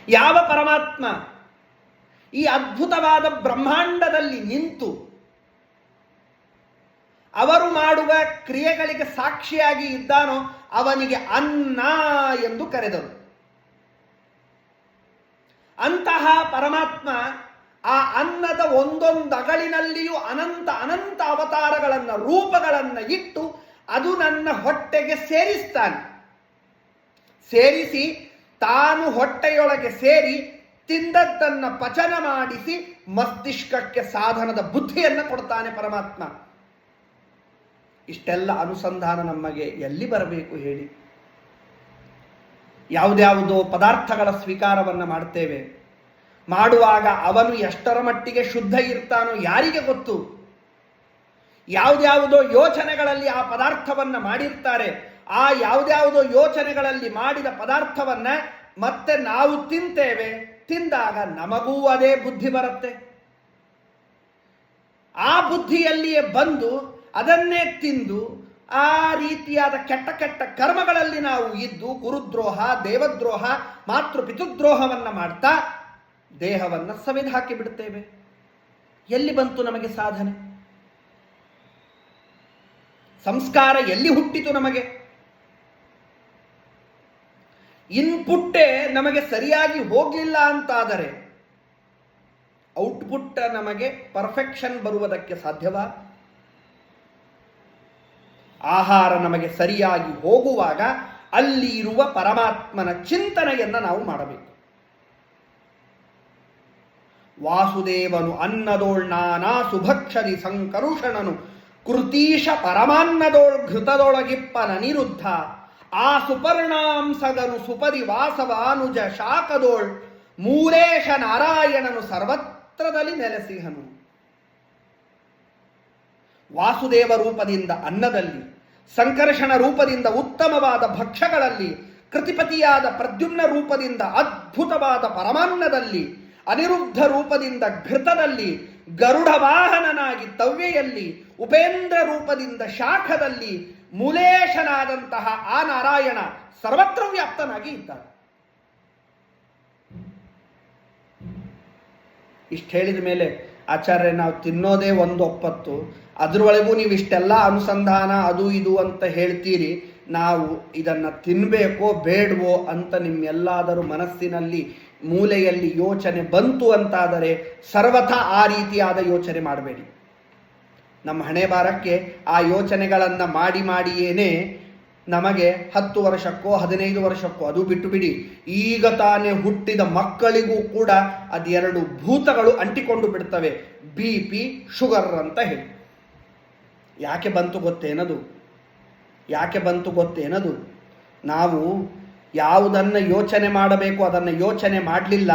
S2: ಯಾವ ಪರಮಾತ್ಮ ಈ ಅದ್ಭುತವಾದ ಬ್ರಹ್ಮಾಂಡದಲ್ಲಿ ನಿಂತು ಅವರು ಮಾಡುವ ಕ್ರಿಯೆಗಳಿಗೆ ಸಾಕ್ಷಿಯಾಗಿ ಇದ್ದಾನೋ ಅವನಿಗೆ ಅನ್ನ ಎಂದು ಕರೆದರು. ಅಂತಹ ಪರಮಾತ್ಮ ಆ ಅನ್ನದ ಒಂದೊಂದು ಅಗಳಿನಲ್ಲಿಯೂ ಅನಂತ ಅನಂತ ಅವತಾರಗಳನ್ನು, ರೂಪಗಳನ್ನು ಇಟ್ಟು ಅದು ನನ್ನ ಹೊಟ್ಟೆಗೆ ಸೇರಿಸ್ತಾನೆ. ಸೇರಿಸಿ ತಾನು ಹೊಟ್ಟೆಯೊಳಗೆ ಸೇರಿ ತಿಂದದ್ದನ್ನು ಪಚನ ಮಾಡಿಸಿ ಮಸ್ತಿಷ್ಕಕ್ಕೆ ಸಾಧನದ ಬುದ್ಧಿಯನ್ನು ಕೊಡ್ತಾನೆ ಪರಮಾತ್ಮ. ಇಷ್ಟೆಲ್ಲ ಅನುಸಂಧಾನ ನಮಗೆ ಎಲ್ಲಿ ಬರಬೇಕು ಹೇಳಿ? ಯಾವುದ್ಯಾವುದೋ ಪದಾರ್ಥಗಳ ಸ್ವೀಕಾರವನ್ನು ಮಾಡ್ತೇವೆ. ಮಾಡುವಾಗ ಅವನು ಎಷ್ಟರ ಮಟ್ಟಿಗೆ ಶುದ್ಧ ಇರ್ತಾನೋ ಯಾರಿಗೆ ಗೊತ್ತು? ಯಾವುದ್ಯಾವುದೋ ಯೋಚನೆಗಳಲ್ಲಿ ಆ ಪದಾರ್ಥವನ್ನು ಮಾಡಿರ್ತಾರೆ. ಆ ಯಾವುದ್ಯಾವುದೋ ಯೋಚನೆಗಳಲ್ಲಿ ಮಾಡಿದ ಪದಾರ್ಥವನ್ನ ಮತ್ತೆ ನಾವು ತಿಂತೇವೆ. ತಿಂದಾಗ ನಮಗೂ ಅದೇ ಬುದ್ಧಿ ಬರುತ್ತೆ. ಆ ಬುದ್ಧಿಯಲ್ಲಿಯೇ ಬಂದು ಅದನ್ನೇ ತಿಂದು ಆ ರೀತಿಯಾದ ಕೆಟ್ಟ ಕೆಟ್ಟ ಕರ್ಮಗಳಲ್ಲಿ ನಾವು ಇದ್ದು ಗುರುದ್ರೋಹ, ದೇವದ್ರೋಹ, ಮಾತೃ ಪಿತೃದ್ರೋಹವನ್ನ ಮಾಡ್ತಾ ದೇಹವನ್ನು ಸವೆದು ಹಾಕಿ ಬಿಡುತ್ತೇವೆ. ಎಲ್ಲಿ ಬಂತು ನಮಗೆ ಸಾಧನೆ? ಸಂಸ್ಕಾರ ಎಲ್ಲಿ ಹುಟ್ಟಿತು ನಮಗೆ? ಇನ್ಪುಟ್ಟೇ ನಮಗೆ ಸರಿಯಾಗಿ ಹೋಗಲಿಲ್ಲ ಅಂತಾದರೆ ಔಟ್ಪುಟ್ ನಮಗೆ ಪರ್ಫೆಕ್ಷನ್ ಬರುವುದಕ್ಕೆ ಸಾಧ್ಯವಾ? ಆಹಾರ ನಮಗೆ ಸರಿಯಾಗಿ ಹೋಗುವಾಗ ಅಲ್ಲಿ ಇರುವ ಪರಮಾತ್ಮನ ಚಿಂತನೆಯನ್ನು ನಾವು ಮಾಡಬೇಕು. ವಾಸುದೇವನು ಅನ್ನದೋಳ್ ನಾನಾ ಸುಭಕ್ಷದಿ ಸಂಕರುಷಣನು ಕೃತೀಶ ಪರಮಾನ್ನದೋಳ್ ಘೃತದೊಳಗಿಪ್ಪನ ನಿರುದ್ಧ ಆ ಸುಪರ್ಣಾಂಸಗನು ಸುಪರಿ ವಾಸವಾನುಜ ಶಾಖದೋಳ್ ಮೂಲೇಶ ನಾರಾಯಣನು ಸರ್ವತ್ರದಲ್ಲಿ ನೆಲೆಸಿಹನು. ವಾಸುದೇವ ರೂಪದಿಂದ ಅನ್ನದಲ್ಲಿ, ಸಂಕರ್ಷಣ ರೂಪದಿಂದ ಉತ್ತಮವಾದ ಭಕ್ಷ್ಯಗಳಲ್ಲಿ, ಕೃತಿಪತಿಯಾದ ಪ್ರದ್ಯುಮ್ನ ರೂಪದಿಂದ ಅದ್ಭುತವಾದ ಪರಮಾನ್ನದಲ್ಲಿ, ಅನಿರುದ್ಧ ರೂಪದಿಂದ ಘೃತದಲ್ಲಿ, ಗರುಡ ವಾಹನನಾಗಿ ತವ್ಯೆಯಲ್ಲಿ, ಉಪೇಂದ್ರ ರೂಪದಿಂದ ಶಾಖದಲ್ಲಿ, ಮೂಲೇಶನಾದಂತಹ ಆ ನಾರಾಯಣ ಸರ್ವತ್ರ ವ್ಯಾಪ್ತನಾಗಿ ಇದ್ದಾನೆ. ಇಷ್ಟು ಹೇಳಿದ ಮೇಲೆ ಆಚಾರ್ಯ, ನಾವು ತಿನ್ನೋದೇ ಒಂದು ಒಪ್ಪತ್ತು, ಅದರೊಳಗೂ ನೀವು ಇಷ್ಟೆಲ್ಲ ಅನುಸಂಧಾನ ಅದು ಇದು ಅಂತ ಹೇಳ್ತೀರಿ, ನಾವು ಇದನ್ನು ತಿನ್ನಬೇಕೋ ಬೇಡವೋ ಅಂತ ನಿಮ್ಮೆಲ್ಲಾದರೂ ಮನಸ್ಸಿನಲ್ಲಿ ಮೂಲೆಯಲ್ಲಿ ಯೋಚನೆ ಬಂತು ಅಂತಾದರೆ ಸರ್ವಥಾ ಆ ರೀತಿಯಾದ ಯೋಚನೆ ಮಾಡಬೇಡಿ. ನಮ್ಮ ಹಣೆ ಬಾರಕ್ಕೆ ಆ ಯೋಚನೆಗಳನ್ನು ಮಾಡಿಯೇನೆ ನಮಗೆ 10 ವರ್ಷಕ್ಕೋ 15 ವರ್ಷಕ್ಕೋ, ಅದು ಬಿಟ್ಟು ಬಿಡಿ, ಈಗ ತಾನೇ ಹುಟ್ಟಿದ ಮಕ್ಕಳಿಗೂ ಕೂಡ ಅದೆರಡು ಭೂತಗಳು ಅಂಟಿಕೊಂಡು ಬಿಡ್ತವೆ, BP ಶುಗರ್ ಅಂತ ಹೇಳಿ. ಯಾಕೆ ಬಂತು ಗೊತ್ತೇನದು? ನಾವು ಯಾವುದನ್ನು ಯೋಚನೆ ಮಾಡಬೇಕು ಅದನ್ನು ಯೋಚನೆ ಮಾಡಲಿಲ್ಲ,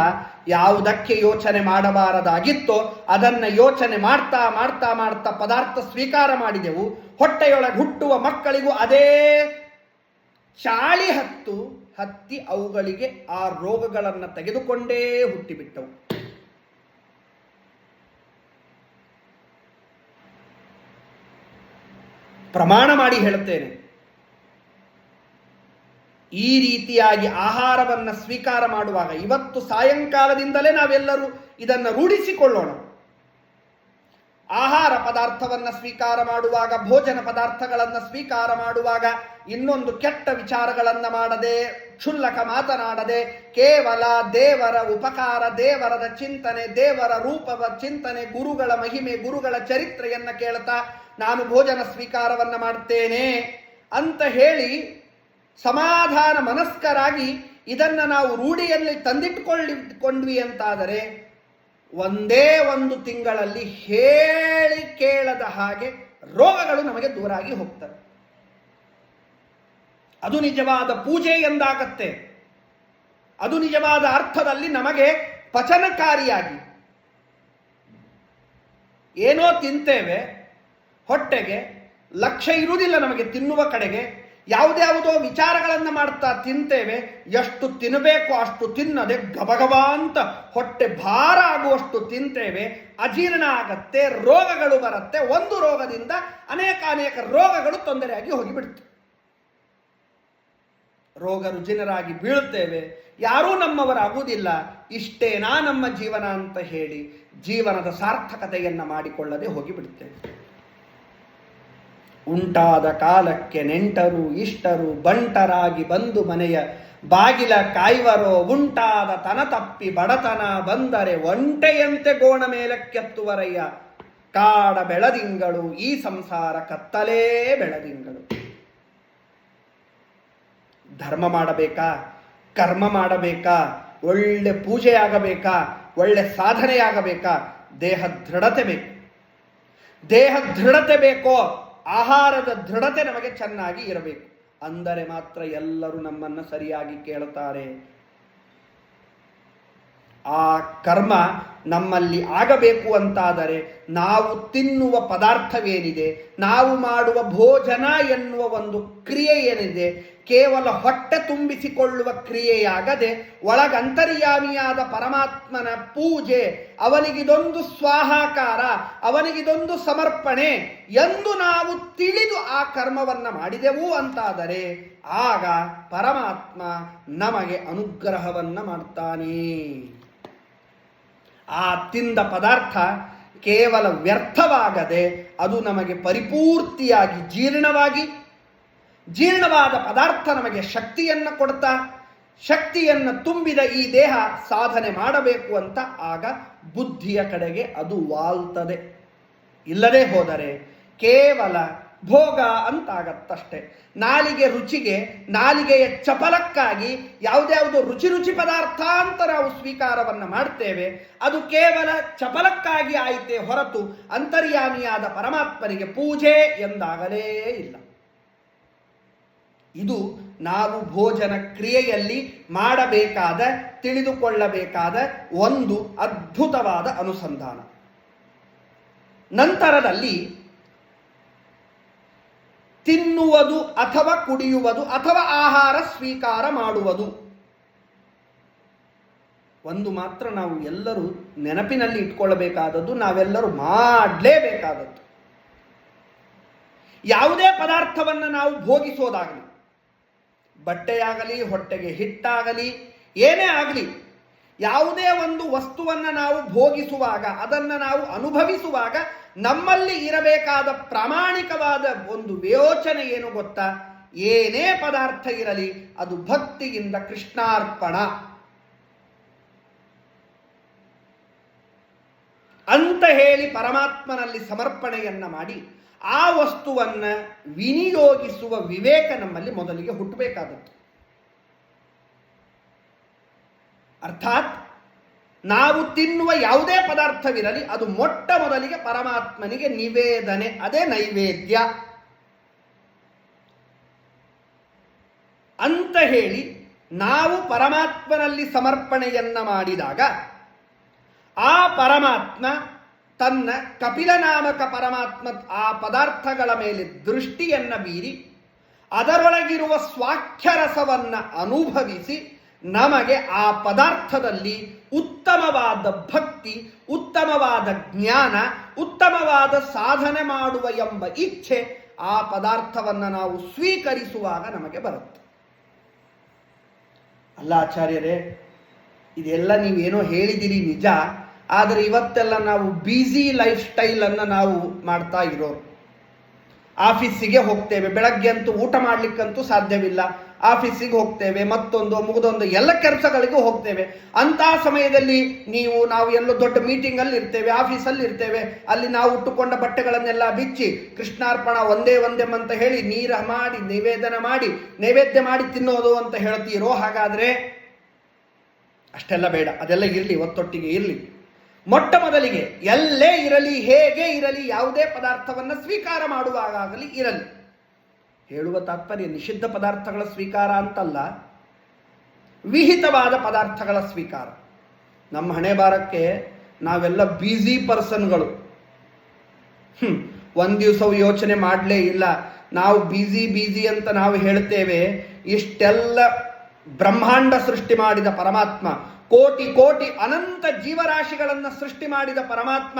S2: ಯಾವುದಕ್ಕೆ ಯೋಚನೆ ಮಾಡಬಾರದಾಗಿತ್ತೋ ಅದನ್ನು ಯೋಚನೆ ಮಾಡ್ತಾ ಮಾಡ್ತಾ ಮಾಡ್ತಾ ಪದಾರ್ಥ ಸ್ವೀಕಾರ ಮಾಡಿದೆವು. ಹೊಟ್ಟೆಯೊಳಗೆ ಹುಟ್ಟುವ ಮಕ್ಕಳಿಗೂ ಅದೇ ಚಾಳಿ ಹತ್ತಿ ಅವುಗಳಿಗೆ ಆ ರೋಗಗಳನ್ನು ತೆಗೆದುಕೊಂಡೇ ಹುಟ್ಟಿಬಿಟ್ಟವು. ಪ್ರಮಾಣ ಮಾಡಿ ಹೇಳುತ್ತೇನೆ, ಈ ರೀತಿಯಾಗಿ ಆಹಾರವನ್ನು ಸ್ವೀಕಾರ ಮಾಡುವಾಗ ಇವತ್ತು ಸಾಯಂಕಾಲದಿಂದಲೇ ನಾವೆಲ್ಲರೂ ಇದನ್ನು ರೂಢಿಸಿಕೊಳ್ಳೋಣ. ಆಹಾರ ಪದಾರ್ಥವನ್ನು ಸ್ವೀಕಾರ ಮಾಡುವಾಗ, ಭೋಜನ ಪದಾರ್ಥಗಳನ್ನು ಸ್ವೀಕಾರ ಮಾಡುವಾಗ ಇನ್ನೊಂದು ಕೆಟ್ಟ ವಿಚಾರಗಳನ್ನು ಮಾಡದೆ, ಕ್ಷುಲ್ಲಕ ಮಾತನಾಡದೆ, ಕೇವಲ ದೇವರ ಉಪಕಾರ, ದೇವರದ ಚಿಂತನೆ, ದೇವರ ರೂಪದ ಚಿಂತನೆ, ಗುರುಗಳ ಮಹಿಮೆ, ಗುರುಗಳ ಚರಿತ್ರೆಯನ್ನು ಕೇಳ್ತಾ ನಾನು ಭೋಜನ ಸ್ವೀಕಾರವನ್ನು ಮಾಡ್ತೇನೆ ಅಂತ ಹೇಳಿ ಸಮಾಧಾನ ಮನಸ್ಕರಾಗಿ ಇದನ್ನು ನಾವು ರೂಢಿಯಲ್ಲಿ ತಂದಿಟ್ಟುಕೊಂಡ್ವಿ ಅಂತಾದರೆ ಒಂದೇ ಒಂದು ತಿಂಗಳಲ್ಲಿ ಹೇಳಿ ಕೇಳದ ಹಾಗೆ ರೋಗಗಳು ನಮಗೆ ದೂರಾಗಿ ಹೋಗ್ತವೆ. ಅದು ನಿಜವಾದ ಪೂಜೆ ಎಂದಾಗತ್ತೆ. ಅದು ನಿಜವಾದ ಅರ್ಥದಲ್ಲಿ ನಮಗೆ ಪಚನಕಾರಿಯಾಗಿ. ಏನೋ ತಿಂತೇವೆ, ಹೊಟ್ಟೆಗೆ ಲಕ್ಷ್ಯ ಇರುವುದಿಲ್ಲ ನಮಗೆ ತಿನ್ನುವ ಕಡೆಗೆ, ಯಾವುದ್ಯಾವುದೋ ವಿಚಾರಗಳನ್ನು ಮಾಡ್ತಾ ತಿಂತೇವೆ, ಎಷ್ಟು ತಿನ್ನಬೇಕು ಅಷ್ಟು ತಿನ್ನದೆ ಗಬಗಬ ಅಂತ ಹೊಟ್ಟೆ ಭಾರ ಆಗುವಷ್ಟು ತಿಂತೇವೆ, ಅಜೀರ್ಣ ಆಗತ್ತೆ, ರೋಗಗಳು ಬರುತ್ತೆ, ಒಂದು ರೋಗದಿಂದ ಅನೇಕ ರೋಗಗಳು ತೊಂದರೆಯಾಗಿ ಹೋಗಿಬಿಡುತ್ತೆ. ರೋಗ ರುಜಿನರಾಗಿ ಬೀಳುತ್ತೇವೆ, ಯಾರೂ ನಮ್ಮವರಾಗುವುದಿಲ್ಲ. ಇಷ್ಟೇನಾ ನಮ್ಮ ಜೀವನ ಅಂತ ಹೇಳಿ ಜೀವನದ ಸಾರ್ಥಕತೆಯನ್ನು ಮಾಡಿಕೊಳ್ಳದೆ ಹೋಗಿಬಿಡುತ್ತೇವೆ. ಉಂಟಾದ ಕಾಲಕ್ಕೆ ನೆಂಟರು ಇಷ್ಟರು ಬಂಟರಾಗಿ ಬಂದು ಮನೆಯ ಬಾಗಿಲ ಕಾಯ್ವರೋ, ಉಂಟಾದ ತನ ತಪ್ಪಿ ಬಡತನ ಬಂದರೆ ಒಂಟೆಯಂತೆ ಗೋಣ ಮೇಲಕ್ಕೆತ್ತುವರಯ್ಯ. ಕಾಡ ಬೆಳದಿಂಗಳು ಈ ಸಂಸಾರ ಕತ್ತಲೇ ಬೆಳದಿಂಗಳು. ಧರ್ಮ ಮಾಡಬೇಕಾ, ಕರ್ಮ ಮಾಡಬೇಕಾ, ಒಳ್ಳೆ ಪೂಜೆಯಾಗಬೇಕಾ, ಒಳ್ಳೆ ಸಾಧನೆಯಾಗಬೇಕಾ, ದೇಹ ದೃಢತೆ ಬೇಕು. ದೇಹ ದೃಢತೆ ಬೇಕೋ, ಆಹಾರದ ದೃಢತೆ ನಮಗೆ ಚೆನ್ನಾಗಿ ಇರಬೇಕು. ಅಂದರೆ ಮಾತ್ರ ಎಲ್ಲರೂ ನಮ್ಮನ್ನು ಸರಿಯಾಗಿ ಕೇಳುತ್ತಾರೆ. ಆ ಕರ್ಮ ನಮ್ಮಲ್ಲಿ ಆಗಬೇಕು ಅಂತಾದರೆ ನಾವು ತಿನ್ನುವ ಪದಾರ್ಥವೇನಿದೆ, ನಾವು ಮಾಡುವ ಭೋಜನ ಎನ್ನುವ ಒಂದು ಕ್ರಿಯೆ ಏನಿದೆ, ಕೇವಲ ಹೊಟ್ಟೆ ತುಂಬಿಸಿಕೊಳ್ಳುವ ಕ್ರಿಯೆಯಾಗದೆ ಒಳಗಂತರ್ಯಾಮಿಯಾದ ಪರಮಾತ್ಮನ ಪೂಜೆ, ಅವನಿಗಿದೊಂದು ಸ್ವಾಹಾಕಾರ, ಅವನಿಗಿದೊಂದು ಸಮರ್ಪಣೆ ಎಂದು ನಾವು ತಿಳಿದು ಆ ಕರ್ಮವನ್ನು ಮಾಡಿದೆವು ಅಂತಾದರೆ ಆಗ ಪರಮಾತ್ಮ ನಮಗೆ ಅನುಗ್ರಹವನ್ನು ಮಾಡ್ತಾನೆ. ಆ ತಿಂದ ಪದಾರ್ಥ ಕೇವಲ ವ್ಯರ್ಥವಾಗದೆ ಅದು ನಮಗೆ ಪರಿಪೂರ್ತಿಯಾಗಿ ಜೀರ್ಣವಾದ ಪದಾರ್ಥ ನಮಗೆ ಶಕ್ತಿಯನ್ನು ಕೊಡ್ತಾ, ಶಕ್ತಿಯನ್ನು ತುಂಬಿದ ಈ ದೇಹ ಸಾಧನೆ ಮಾಡಬೇಕು ಅಂತ ಆಗ ಬುದ್ಧಿಯ ಕಡೆಗೆ ಅದು ವಾಲ್ತದೆ. ಇಲ್ಲದೆ ಹೋದರೆ ಕೇವಲ ಭೋಗ ಅಂತಾಗತ್ತಷ್ಟೆ. ನಾಲಿಗೆ ರುಚಿಗೆ, ನಾಲಿಗೆಯ ಚಪಲಕ್ಕಾಗಿ ಯಾವುದ್ಯಾವುದೋ ರುಚಿ ಪದಾರ್ಥ ಅಂತ ನಾವು ಸ್ವೀಕಾರವನ್ನು ಮಾಡ್ತೇವೆ. ಅದು ಕೇವಲ ಚಪಲಕ್ಕಾಗಿ ಆಯಿತೇ ಹೊರತು ಅಂತರ್ಯಾಮಿಯಾದ ಪರಮಾತ್ಮನಿಗೆ ಪೂಜೆ ಎಂದಾಗಲೇ ಇಲ್ಲ. ಇದು ನಾವು ಭೋಜನ ಕ್ರಿಯೆಯಲ್ಲಿ ಮಾಡಬೇಕಾದ, ತಿಳಿದುಕೊಳ್ಳಬೇಕಾದ ಒಂದು ಅದ್ಭುತವಾದ ಅನುಸಂಧಾನ. ನಂತರದಲ್ಲಿ ತಿನ್ನುವುದು ಅಥವಾ ಕುಡಿಯುವುದು ಅಥವಾ ಆಹಾರ ಸ್ವೀಕಾರ ಮಾಡುವುದು, ಒಂದು ಮಾತ್ರ ನಾವು ಎಲ್ಲರೂ ನೆನಪಿನಲ್ಲಿ ಇಟ್ಕೊಳ್ಳಬೇಕಾದದ್ದು, ನಾವೆಲ್ಲರೂ ಮಾಡಲೇಬೇಕಾದದ್ದು. ಯಾವುದೇ ಪದಾರ್ಥವನ್ನು ನಾವು ಭೋಗಿಸೋದಾಗಲಿ, ಬಟ್ಟೆಯಾಗಲಿ, ಹೊಟ್ಟೆಗೆ ಹಿಟ್ಟಾಗಲಿ, ಏನೇ ಆಗಲಿ, ಯಾವುದೇ ಒಂದು ವಸ್ತುವನ್ನು ನಾವು ಭೋಗಿಸುವಾಗ, ಅದನ್ನು ನಾವು ಅನುಭವಿಸುವಾಗ ನಮ್ಮಲ್ಲಿ ಇರಬೇಕಾದ ಪ್ರಾಮಾಣಿಕವಾದ ಒಂದು ಯೋಚನೆ ಏನು ಗೊತ್ತಾ? ಏನೇ ಪದಾರ್ಥ ಇರಲಿ ಅದು ಭಕ್ತಿಯಿಂದ ಕೃಷ್ಣಾರ್ಪಣ ಅಂತ ಹೇಳಿ ಪರಮಾತ್ಮನಲ್ಲಿ ಸಮರ್ಪಣೆಯನ್ನ ಮಾಡಿ ಆ ವಸ್ತುವನ್ನು ವಿನಿಯೋಗಿಸುವ ವಿವೇಕ ನಮ್ಮಲ್ಲಿ ಮೊದಲಿಗೆ ಹುಟ್ಟಬೇಕಾದದ್ದು. ಅರ್ಥಾತ್ ನಾವು ತಿನ್ನುವ ಯಾವುದೇ ಪದಾರ್ಥವಿರಲಿ ಅದು ಮೊಟ್ಟ ಮೊದಲಿಗೆ ಪರಮಾತ್ಮನಿಗೆ ನಿವೇದನೆ, ಅದೇ ನೈವೇದ್ಯ ಅಂತ ಹೇಳಿ ನಾವು ಪರಮಾತ್ಮನಲ್ಲಿ ಸಮರ್ಪಣೆಯನ್ನ ಮಾಡಿದಾಗ ಆ ಪರಮಾತ್ಮ ತನ್ನ ಕಪಿಲನಾಮಕ ಪರಮಾತ್ಮ ಆ ಪದಾರ್ಥಗಳ ಮೇಲೆ ದೃಷ್ಟಿಯನ್ನ ಬೀರಿ ಅದರೊಳಗಿರುವ ಸ್ವಾಖ್ಯರಸವನ್ನು ಅನುಭವಿಸಿ ನಮಗೆ ಆ ಪದಾರ್ಥದಲ್ಲಿ ಉತ್ತಮವಾದ ಭಕ್ತಿ, ಉತ್ತಮವಾದ ಜ್ಞಾನ, ಉತ್ತಮವಾದ ಸಾಧನೆ ಮಾಡುವ ಎಂಬ ಇಚ್ಛೆ ಆ ಪದಾರ್ಥವನ್ನು ನಾವು ಸ್ವೀಕರಿಸುವಾಗ ನಮಗೆ ಬರುತ್ತೆ. ಅಲ್ಲ ಆಚಾರ್ಯರೇ, ಇದೆಲ್ಲ ನೀವೇನೋ ಹೇಳಿದಿರಿ ನಿಜ, ಆದರೆ ಇವತ್ತೆಲ್ಲ ನಾವು ಬ್ಯುಸಿ ಲೈಫ್ ಸ್ಟೈಲನ್ನು ನಾವು ಮಾಡ್ತಾ ಇರೋರು. ಆಫೀಸಿಗೆ ಹೋಗ್ತೇವೆ, ಬೆಳಗ್ಗೆ ಅಂತೂ ಊಟ ಮಾಡಲಿಕ್ಕಂತೂ ಸಾಧ್ಯವಿಲ್ಲ, ಆಫೀಸಿಗೆ ಹೋಗ್ತೇವೆ, ಮತ್ತೊಂದು ಮುಗಿದೊಂದು ಎಲ್ಲ ಕೆಲಸಗಳಿಗೂ ಹೋಗ್ತೇವೆ. ಅಂಥ ಸಮಯದಲ್ಲಿ ನಾವು ಎಲ್ಲೋ ದೊಡ್ಡ ಮೀಟಿಂಗಲ್ಲಿ ಇರ್ತೇವೆ, ಆಫೀಸಲ್ಲಿ ಇರ್ತೇವೆ, ಅಲ್ಲಿ ನಾವು ಉಟ್ಟುಕೊಂಡ ಬಟ್ಟೆಗಳನ್ನೆಲ್ಲ ಬಿಚ್ಚಿ ಕೃಷ್ಣಾರ್ಪಣ ಒಂದೇ ಅಂತ ಹೇಳಿ ನೀರು ಮಾಡಿ ನೈವೇದ್ಯ ಮಾಡಿ ತಿನ್ನೋದು ಅಂತ ಹೇಳ್ತೀರೋ? ಹಾಗಾದರೆ ಅಷ್ಟೆಲ್ಲ ಬೇಡ, ಅದೆಲ್ಲ ಇರಲಿ, ಒತ್ತೊಟ್ಟಿಗೆ ಇರಲಿ. ಮೊಟ್ಟ ಮೊದಲಿಗೆ ಎಲ್ಲೇ ಇರಲಿ, ಹೇಗೆ ಇರಲಿ, ಯಾವುದೇ ಪದಾರ್ಥವನ್ನು ಸ್ವೀಕಾರ ಮಾಡುವಾಗಲಿ ಇರಲಿ, ಹೇಳುವ ತಾತ್ಪರ್ಯ ನಿಷಿದ್ಧ ಪದಾರ್ಥಗಳ ಸ್ವೀಕಾರ ಅಂತಲ್ಲ, ವಿಹಿತವಾದ ಪದಾರ್ಥಗಳ ಸ್ವೀಕಾರ. ನಮ್ಮ ಹಣೆ ಬಾರಕ್ಕೆ ನಾವೆಲ್ಲ ಬ್ಯುಸಿ ಪರ್ಸನ್ಗಳು. ಒಂದು ದಿವಸವು ಯೋಚನೆ ಮಾಡಲೇ ಇಲ್ಲ, ನಾವು ಬ್ಯುಸಿ ಅಂತ ನಾವು ಹೇಳ್ತೇವೆ. ಇಷ್ಟೆಲ್ಲ ಬ್ರಹ್ಮಾಂಡ ಸೃಷ್ಟಿ ಮಾಡಿದ ಪರಮಾತ್ಮ, ಕೋಟಿ ಕೋಟಿ ಅನಂತ ಜೀವರಾಶಿಗಳನ್ನು ಸೃಷ್ಟಿ ಮಾಡಿದ ಪರಮಾತ್ಮ,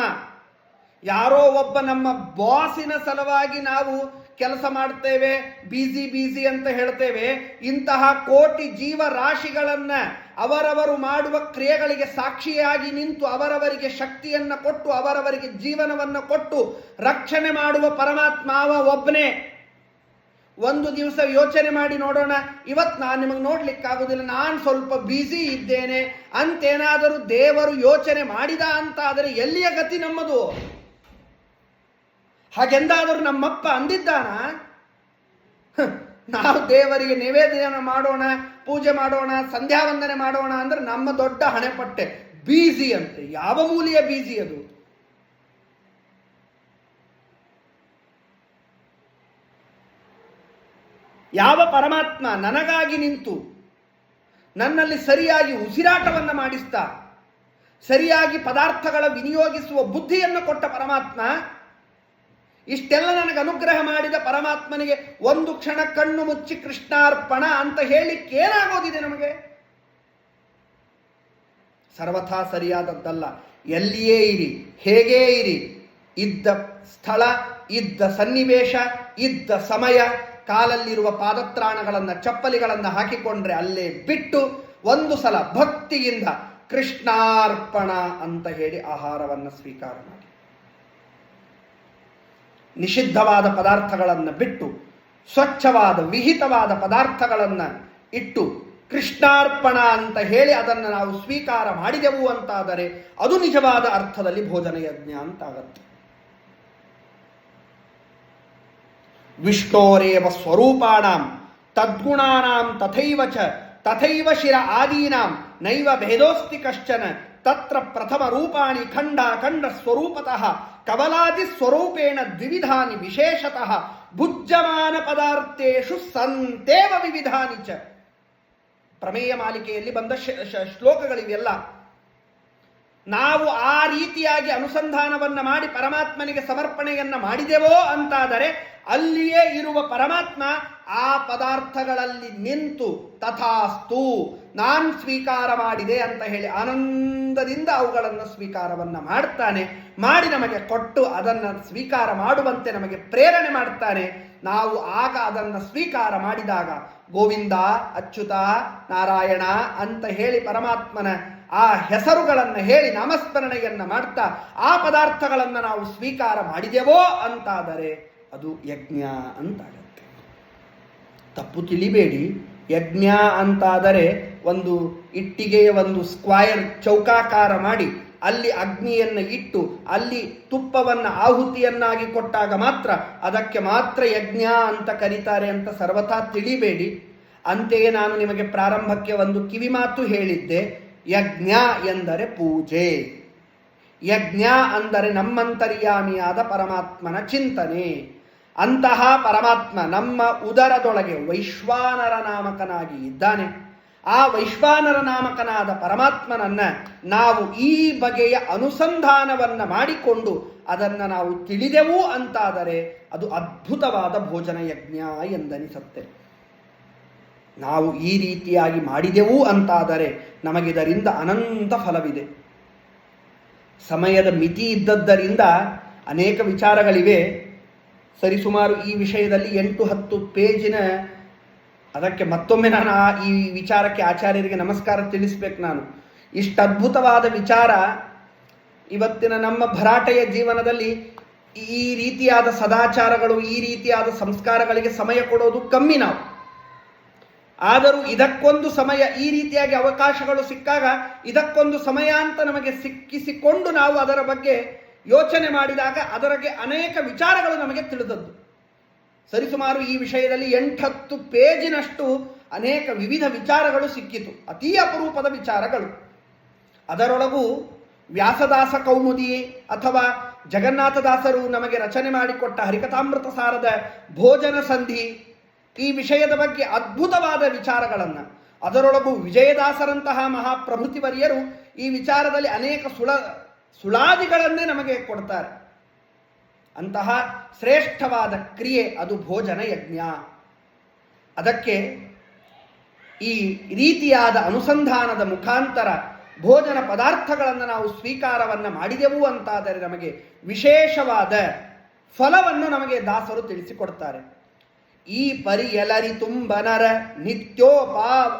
S2: ಯಾರೋ ಒಬ್ಬ ನಮ್ಮ ಬಾಸಿನ ಸಲುವಾಗಿ ನಾವು ಕೆಲಸ ಮಾಡ್ತೇವೆ, ಬಿಸಿ ಅಂತ ಹೇಳ್ತೇವೆ. ಇಂತಹ ಕೋಟಿ ಜೀವರಾಶಿಗಳನ್ನ ಅವರವರು ಮಾಡುವ ಕ್ರಿಯೆಗಳಿಗೆ ಸಾಕ್ಷಿಯಾಗಿ ನಿಂತು ಅವರವರಿಗೆ ಶಕ್ತಿಯನ್ನ ಕೊಟ್ಟು ಅವರವರಿಗೆ ಜೀವನವನ್ನು ಕೊಟ್ಟು ರಕ್ಷಣೆ ಮಾಡುವ ಪರಮಾತ್ಮ ಅವ ಒಬ್ಬನೇ. ಒಂದು ದಿವಸ ಯೋಚನೆ ಮಾಡಿ ನೋಡೋಣ, ಇವತ್ತು ನಾನು ನಿಮಗೆ ನೋಡ್ಲಿಕ್ಕಾಗೋದಿಲ್ಲ, ನಾನು ಸ್ವಲ್ಪ ಬ್ಯುಸಿ ಇದ್ದೇನೆ ಅಂತೇನಾದರೂ ದೇವರು ಯೋಚನೆ ಮಾಡಿದ ಅಂತಾದರೆ ಎಲ್ಲಿಯ ಗತಿ ನಮ್ಮದು? ಹಾಗೆಂದಾದರೂ ನಮ್ಮಪ್ಪ ಅಂದಿದ್ದಾನ? ನಾವು ದೇವರಿಗೆ ನಿವೇದನೆ ಮಾಡೋಣ, ಪೂಜೆ ಮಾಡೋಣ, ಸಂಧ್ಯಾ ವಂದನೆ ಮಾಡೋಣ ಅಂದ್ರೆ ನಮ್ಮ ದೊಡ್ಡ ಹಣೆಪಟ್ಟೆ ಬ್ಯುಸಿ ಅಂತೆ. ಯಾವ ಮೂಲೆಯ ಬ್ಯುಸಿ ಅದು? ಯಾವ ಪರಮಾತ್ಮ ನನಗಾಗಿ ನಿಂತು ನನ್ನಲ್ಲಿ ಸರಿಯಾಗಿ ಉಸಿರಾಟವನ್ನು ಮಾಡಿಸ್ತಾ ಸರಿಯಾಗಿ ಪದಾರ್ಥಗಳ ವಿನಿಯೋಗಿಸುವ ಬುದ್ಧಿಯನ್ನು ಕೊಟ್ಟ ಪರಮಾತ್ಮ, ಇಷ್ಟೆಲ್ಲ ನನಗೆ ಅನುಗ್ರಹ ಮಾಡಿದ ಪರಮಾತ್ಮನಿಗೆ ಒಂದು ಕ್ಷಣ ಕಣ್ಣು ಮುಚ್ಚಿ ಕೃಷ್ಣಾರ್ಪಣ ಅಂತ ಹೇಳಿಕ್ಕೆ ಏನಾಗೋದಿದೆ ನಮಗೆ? ಸರ್ವಥಾ ಸರಿಯಾದದ್ದಲ್ಲ. ಎಲ್ಲಿಯೇ ಇರಿ, ಹೇಗೇ ಇರಿ, ಇದ್ದ ಸ್ಥಳ, ಇದ್ದ ಸನ್ನಿವೇಶ, ಇದ್ದ ಸಮಯ, ಕಾಲಲ್ಲಿರುವ ಪಾದತ್ರಾಣಗಳನ್ನು, ಚಪ್ಪಲಿಗಳನ್ನು ಹಾಕಿಕೊಂಡ್ರೆ ಅಲ್ಲೇ ಬಿಟ್ಟು ಒಂದು ಸಲ ಭಕ್ತಿಯಿಂದ ಕೃಷ್ಣಾರ್ಪಣ ಅಂತ ಹೇಳಿ ಆಹಾರವನ್ನು ಸ್ವೀಕಾರ ಮಾಡಿ, ನಿಷಿದ್ಧವಾದ ಪದಾರ್ಥಗಳನ್ನು ಬಿಟ್ಟು ಸ್ವಚ್ಛವಾದ ವಿಹಿತವಾದ ಪದಾರ್ಥಗಳನ್ನು ಇಟ್ಟು ಕೃಷ್ಣಾರ್ಪಣ ಅಂತ ಹೇಳಿ ಅದನ್ನು ನಾವು ಸ್ವೀಕಾರ ಮಾಡಿದೆವು ಅಂತಾದರೆ ಅದು ನಿಜವಾದ ಅರ್ಥದಲ್ಲಿ ಭೋಜನ ಯಜ್ಞ ಅಂತಾಗತ್ತೆ. ವಿಷ್ಣೋರೇವ ಸ್ವರೂಪಾಣಾಂ ತದ್ಗುಣಾನಾಂ ತಥೈವ ಶಿರ ಆದೀನಾಂ ನೈವ ಭೇದೋಸ್ತಿ ಕಶ್ಚನ ತತ್ರ ಪ್ರಥಮ ರೂಪಾಣಿ ಖಂಡ ಸ್ವರೂಪತಃ ಕವಲಾದಿ ಸ್ವರೂಪೇಣ ದ್ವಿವಿಧಾನಿ ವಿಶೇಷತಃ ಭುಜ್ಯಮಾನ ಪದಾರ್ಥೇಶು ಸಂತೇವ ವಿವಿಧಾನಿ ಚ. ಪ್ರಮೇಯ ಮಾಲಿಕೆಯಲ್ಲಿ ಬಂದ ಶ್ಲೋಕಗಳಿವೆಲ್ಲ. ನಾವು ಆ ರೀತಿಯಾಗಿ ಅನುಸಂಧಾನವನ್ನ ಮಾಡಿ ಪರಮಾತ್ಮನಿಗೆ ಸಮರ್ಪಣೆಯನ್ನ ಮಾಡಿದೆವೋ ಅಂತಾದರೆ ಅಲ್ಲಿಯೇ ಇರುವ ಪರಮಾತ್ಮ ಆ ಪದಾರ್ಥಗಳಲ್ಲಿ ನಿಂತು ತಥಾಸ್ತು ನಾನ್ ಸ್ವೀಕಾರ ಮಾಡಿದೆ ಅಂತ ಹೇಳಿ ಆನಂದದಿಂದ ಅವುಗಳನ್ನು ಸ್ವೀಕಾರವನ್ನ ಮಾಡ್ತಾನೆ. ಮಾಡಿ ನಮಗೆ ಕೊಟ್ಟು ಅದನ್ನು ಸ್ವೀಕಾರ ಮಾಡುವಂತೆ ನಮಗೆ ಪ್ರೇರಣೆ ಮಾಡ್ತಾನೆ. ನಾವು ಆಗ ಅದನ್ನು ಸ್ವೀಕಾರ ಮಾಡಿದಾಗ ಗೋವಿಂದ, ಅಚ್ಯುತ, ನಾರಾಯಣ ಅಂತ ಹೇಳಿ ಪರಮಾತ್ಮನ ಆ ಹೆಸರುಗಳನ್ನು ಹೇಳಿ ನಾಮಸ್ಮರಣೆಯನ್ನ ಮಾಡ್ತಾ ಆ ಪದಾರ್ಥಗಳನ್ನು ನಾವು ಸ್ವೀಕಾರ ಮಾಡಿದೆವೋ ಅಂತಾದರೆ ಅದು ಯಜ್ಞ ಅಂತಾಗತ್ತೆ. ತಪ್ಪು ತಿಳಿಬೇಡಿ. ಯಜ್ಞ ಅಂತಾದರೆ ಒಂದು ಇಟ್ಟಿಗೆಯ ಒಂದು ಸ್ಕ್ವಯರ್ ಚೌಕಾಕಾರ ಮಾಡಿ ಅಲ್ಲಿ ಅಗ್ನಿಯನ್ನು ಇಟ್ಟು ಅಲ್ಲಿ ತುಪ್ಪವನ್ನು ಆಹುತಿಯನ್ನಾಗಿ ಕೊಟ್ಟಾಗ ಮಾತ್ರ ಅದಕ್ಕೆ ಮಾತ್ರ ಯಜ್ಞ ಅಂತ ಕರೀತಾರೆ ಅಂತ ಸರ್ವಥಾ ತಿಳಿಬೇಡಿ. ಅಂತೆಯೇ ನಾನು ನಿಮಗೆ ಪ್ರಾರಂಭಕ್ಕೆ ಒಂದು ಕಿವಿಮಾತು ಹೇಳಿದ್ದೆ. ಯಜ್ಞ ಎಂದರೆ ಪೂಜೆ. ಯಜ್ಞ ಅಂದರೆ ನಮ್ಮಂತರ್ಯಾಮಿಯಾದ ಪರಮಾತ್ಮನ ಚಿಂತನೆ. ಅಂತಹ ಪರಮಾತ್ಮ ನಮ್ಮ ಉದರದೊಳಗೆ ವೈಶ್ವಾನರ ನಾಮಕನಾಗಿ ಇದ್ದಾನೆ. ಆ ವೈಶ್ವಾನರ ನಾಮಕನಾದ ಪರಮಾತ್ಮನನ್ನ ನಾವು ಈ ಬಗೆಯ ಅನುಸಂಧಾನವನ್ನ ಮಾಡಿಕೊಂಡು ಅದನ್ನು ನಾವು ತಿಳಿದೆವು ಅಂತಾದರೆ ಅದು ಅದ್ಭುತವಾದ ಭೋಜನ ಯಜ್ಞ ಎಂದನಿಸುತ್ತೆ. ನಾವು ಈ ರೀತಿಯಾಗಿ ಮಾಡಿದೆವು ಅಂತಾದರೆ ನಮಗಿದರಿಂದ ಅನಂತ ಫಲವಿದೆ. ಸಮಯದ ಮಿತಿ ಇದ್ದದ್ದರಿಂದ ಅನೇಕ ವಿಚಾರಗಳಿವೆ. ಸರಿಸುಮಾರು ಈ ವಿಷಯದಲ್ಲಿ 8-10 ಪೇಜಿನ, ಅದಕ್ಕೆ ಮತ್ತೊಮ್ಮೆ ನಾನು ಈ ವಿಚಾರಕ್ಕೆ ಆಚಾರ್ಯರಿಗೆ ನಮಸ್ಕಾರ ತಿಳಿಸ್ಬೇಕು. ನಾನು ಇಷ್ಟು ಅದ್ಭುತವಾದ ವಿಚಾರ ಇವತ್ತಿನ ನಮ್ಮ ಭರಾಟೆಯ ಜೀವನದಲ್ಲಿ ಈ ರೀತಿಯಾದ ಸದಾಚಾರಗಳು, ಈ ರೀತಿಯಾದ ಸಂಸ್ಕಾರಗಳಿಗೆ ಸಮಯ ಕೊಡೋದು ಕಮ್ಮಿ ನಾವು. ಆದರೂ ಇದಕ್ಕೊಂದು ಸಮಯ, ಈ ರೀತಿಯಾಗಿ ಅವಕಾಶಗಳು ಸಿಕ್ಕಾಗ ಇದಕ್ಕೊಂದು ಸಮಯ ಅಂತ ನಮಗೆ ಸಿಕ್ಕಿಸಿಕೊಂಡು ನಾವು ಅದರ ಬಗ್ಗೆ ಯೋಚನೆ ಮಾಡಿದಾಗ ಅದರಗೆ ಅನೇಕ ವಿಚಾರಗಳು ನಮಗೆ ತಿಳಿದದ್ದು. ಸರಿಸುಮಾರು ಈ ವಿಷಯದಲ್ಲಿ 8-10 ಪೇಜಿನಷ್ಟು ಅನೇಕ ವಿವಿಧ ವಿಚಾರಗಳು ಸಿಕ್ಕಿತು. ಅತೀ ಅಪರೂಪದ ವಿಚಾರಗಳು. ಅದರೊಳಗೂ ವ್ಯಾಸದಾಸ ಕೌಮುದಿ ಅಥವಾ ಜಗನ್ನಾಥದಾಸರು ನಮಗೆ ರಚನೆ ಮಾಡಿಕೊಟ್ಟ ಹರಿಕಥಾಮೃತ ಸಾರದ ಭೋಜನ ಸಂಧಿ, ಈ ವಿಷಯದ ಬಗ್ಗೆ ಅದ್ಭುತವಾದ ವಿಚಾರಗಳನ್ನು, ಅದರೊಳಗೂ ವಿಜಯದಾಸರಂತಹ ಮಹಾಪ್ರಭೃತಿವರ್ಯರು ಈ ವಿಚಾರದಲ್ಲಿ ಅನೇಕ ಸುಳಾದಿಗಳನ್ನೇ ನಮಗೆ ಕೊಡ್ತಾರೆ. ಅಂತಹ ಶ್ರೇಷ್ಠವಾದ ಕ್ರಿಯೆ ಅದು ಭೋಜನ ಯಜ್ಞ. ಅದಕ್ಕೆ ಈ ರೀತಿಯಾದ ಅನುಸಂಧಾನದ ಮುಖಾಂತರ ಭೋಜನ ಪದಾರ್ಥಗಳನ್ನು ನಾವು ಸ್ವೀಕಾರವನ್ನು ಮಾಡಿದೆವು ಅಂತಾದರೆ ನಮಗೆ ವಿಶೇಷವಾದ ಫಲವನ್ನು ನಮಗೆ ದಾಸರು ತಿಳಿಸಿಕೊಡ್ತಾರೆ. ಈ ಪರಿ ಎಲರಿ ತುಂಬನರ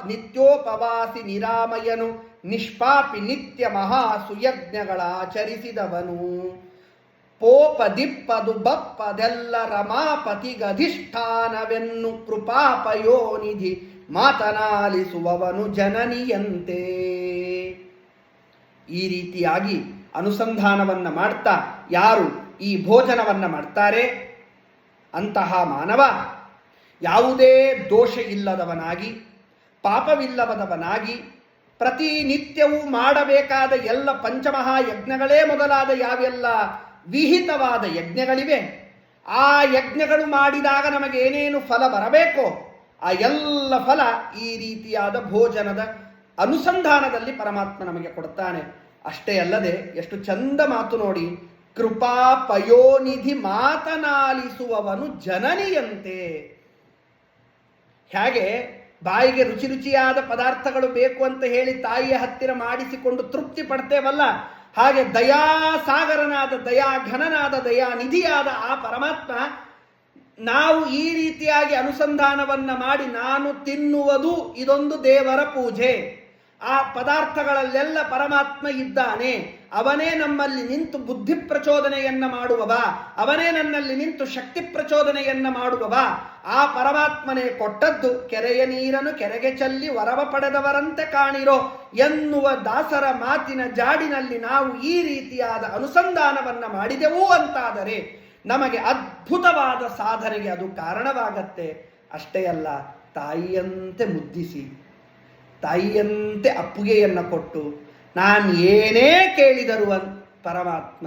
S2: ನಿತ್ಯೋಪವಾಸಿ ನಿರಾಮಯನು ನಿಷ್ಪಾಪಿ ನಿತ್ಯ ಮಹಾ ಸುಯಜ್ಞಗಳ ಆಚರಿಸಿದವನು ಪೋಪದಿಪ್ಪದು ಬಪ್ಪದೆಲ್ಲ ರಮಾಪತಿಗಧಿಷ್ಠಾನವೆನ್ನು ಕೃಪಾಪಯೋನಿಧಿ ಮಾತನಾಲಿಸುವವನು ಜನನಿಯಂತೆ. ಈ ರೀತಿಯಾಗಿ ಅನುಸಂಧಾನವನ್ನ ಮಾಡ್ತಾ ಯಾರು ಈ ಭೋಜನವನ್ನ ಮಾಡ್ತಾರೆ ಅಂತಹ ಮಾನವ ಯಾವುದೇ ದೋಷ ಇಲ್ಲದವನಾಗಿ, ಪಾಪವಿಲ್ಲದವನಾಗಿ, ಪ್ರತಿನಿತ್ಯವೂ ಮಾಡಬೇಕಾದ ಎಲ್ಲ ಪಂಚಮಹಾಯಜ್ಞಗಳೇ ಮೊದಲಾದ ಯಾವೆಲ್ಲ ವಿಹಿತವಾದ ಯಜ್ಞಗಳಿವೆ, ಆ ಯಜ್ಞಗಳು ಮಾಡಿದಾಗ ನಮಗೆ ಏನೇನು ಫಲ ಬರಬೇಕೋ ಆ ಎಲ್ಲ ಫಲ ಈ ರೀತಿಯಾದ ಭೋಜನದ ಅನುಸಂಧಾನದಲ್ಲಿ ಪರಮಾತ್ಮ ನಮಗೆ ಕೊಡ್ತಾನೆ. ಅಷ್ಟೇ ಅಲ್ಲದೆ ಎಷ್ಟು ಚಂದ ಮಾತು ನೋಡಿ, ಕೃಪಾ ಪಯೋನಿಧಿ ಮಾತನಾಲಿಸುವವನು ಜನನಿಯಂತೆ. ಹೇಗೆ ಬಾಯಿಗೆ ರುಚಿ ರುಚಿಯಾದ ಪದಾರ್ಥಗಳು ಬೇಕು ಅಂತ ಹೇಳಿ ತಾಯಿಯ ಹತ್ತಿರ ಮಾಡಿಸಿಕೊಂಡು ತೃಪ್ತಿ ಪಡ್ತೇವಲ್ಲ, ಹಾಗೆ ದಯಾಸಾಗರನಾದ, ದಯಾಘನನಾದ, ದಯಾನಿಧಿಯಾದ ಆ ಪರಮಾತ್ಮ ನಾವು ಈ ರೀತಿಯಾಗಿ ಅನುಸಂಧಾನವನ್ನ ಮಾಡಿ ನಾನು ತಿನ್ನುವುದು ಇದೊಂದು ದೇವರ ಪೂಜೆ, ಆ ಪದಾರ್ಥಗಳಲ್ಲೆಲ್ಲ ಪರಮಾತ್ಮ ಇದ್ದಾನೆ, ಅವನೇ ನಮ್ಮಲ್ಲಿ ನಿಂತು ಬುದ್ಧಿ ಪ್ರಚೋದನೆಯನ್ನ ಮಾಡುವವ, ಅವನೇ ನನ್ನಲ್ಲಿ ನಿಂತು ಶಕ್ತಿ ಪ್ರಚೋದನೆಯನ್ನ ಮಾಡುವವ, ಆ ಪರಮಾತ್ಮನೇ ಕೊಟ್ಟದ್ದು ಕೆರೆಯ ನೀರನ್ನು ಕೆರೆಗೆ ಚೆಲ್ಲಿ ವರವ ಪಡೆದವರಂತೆ ಕಾಣಿರೋ ಎನ್ನುವ ದಾಸರ ಮಾತಿನ ಜಾಡಿನಲ್ಲಿ ನಾವು ಈ ರೀತಿಯಾದ ಅನುಸಂಧಾನವನ್ನ ಮಾಡಿದೆವು ಅಂತಾದರೆ ನಮಗೆ ಅದ್ಭುತವಾದ ಸಾಧನೆಗೆ ಅದು ಕಾರಣವಾಗತ್ತೆ. ಅಷ್ಟೇ ಅಲ್ಲ, ತಾಯಿಯಂತೆ ಮುದ್ದಿಸಿ, ತಾಯಿಯಂತೆ ಅಪ್ಪುಗೆಯನ್ನು ಕೊಟ್ಟು ನಾನು ಏನೇ ಕೇಳಿದರು ಪರಮಾತ್ಮ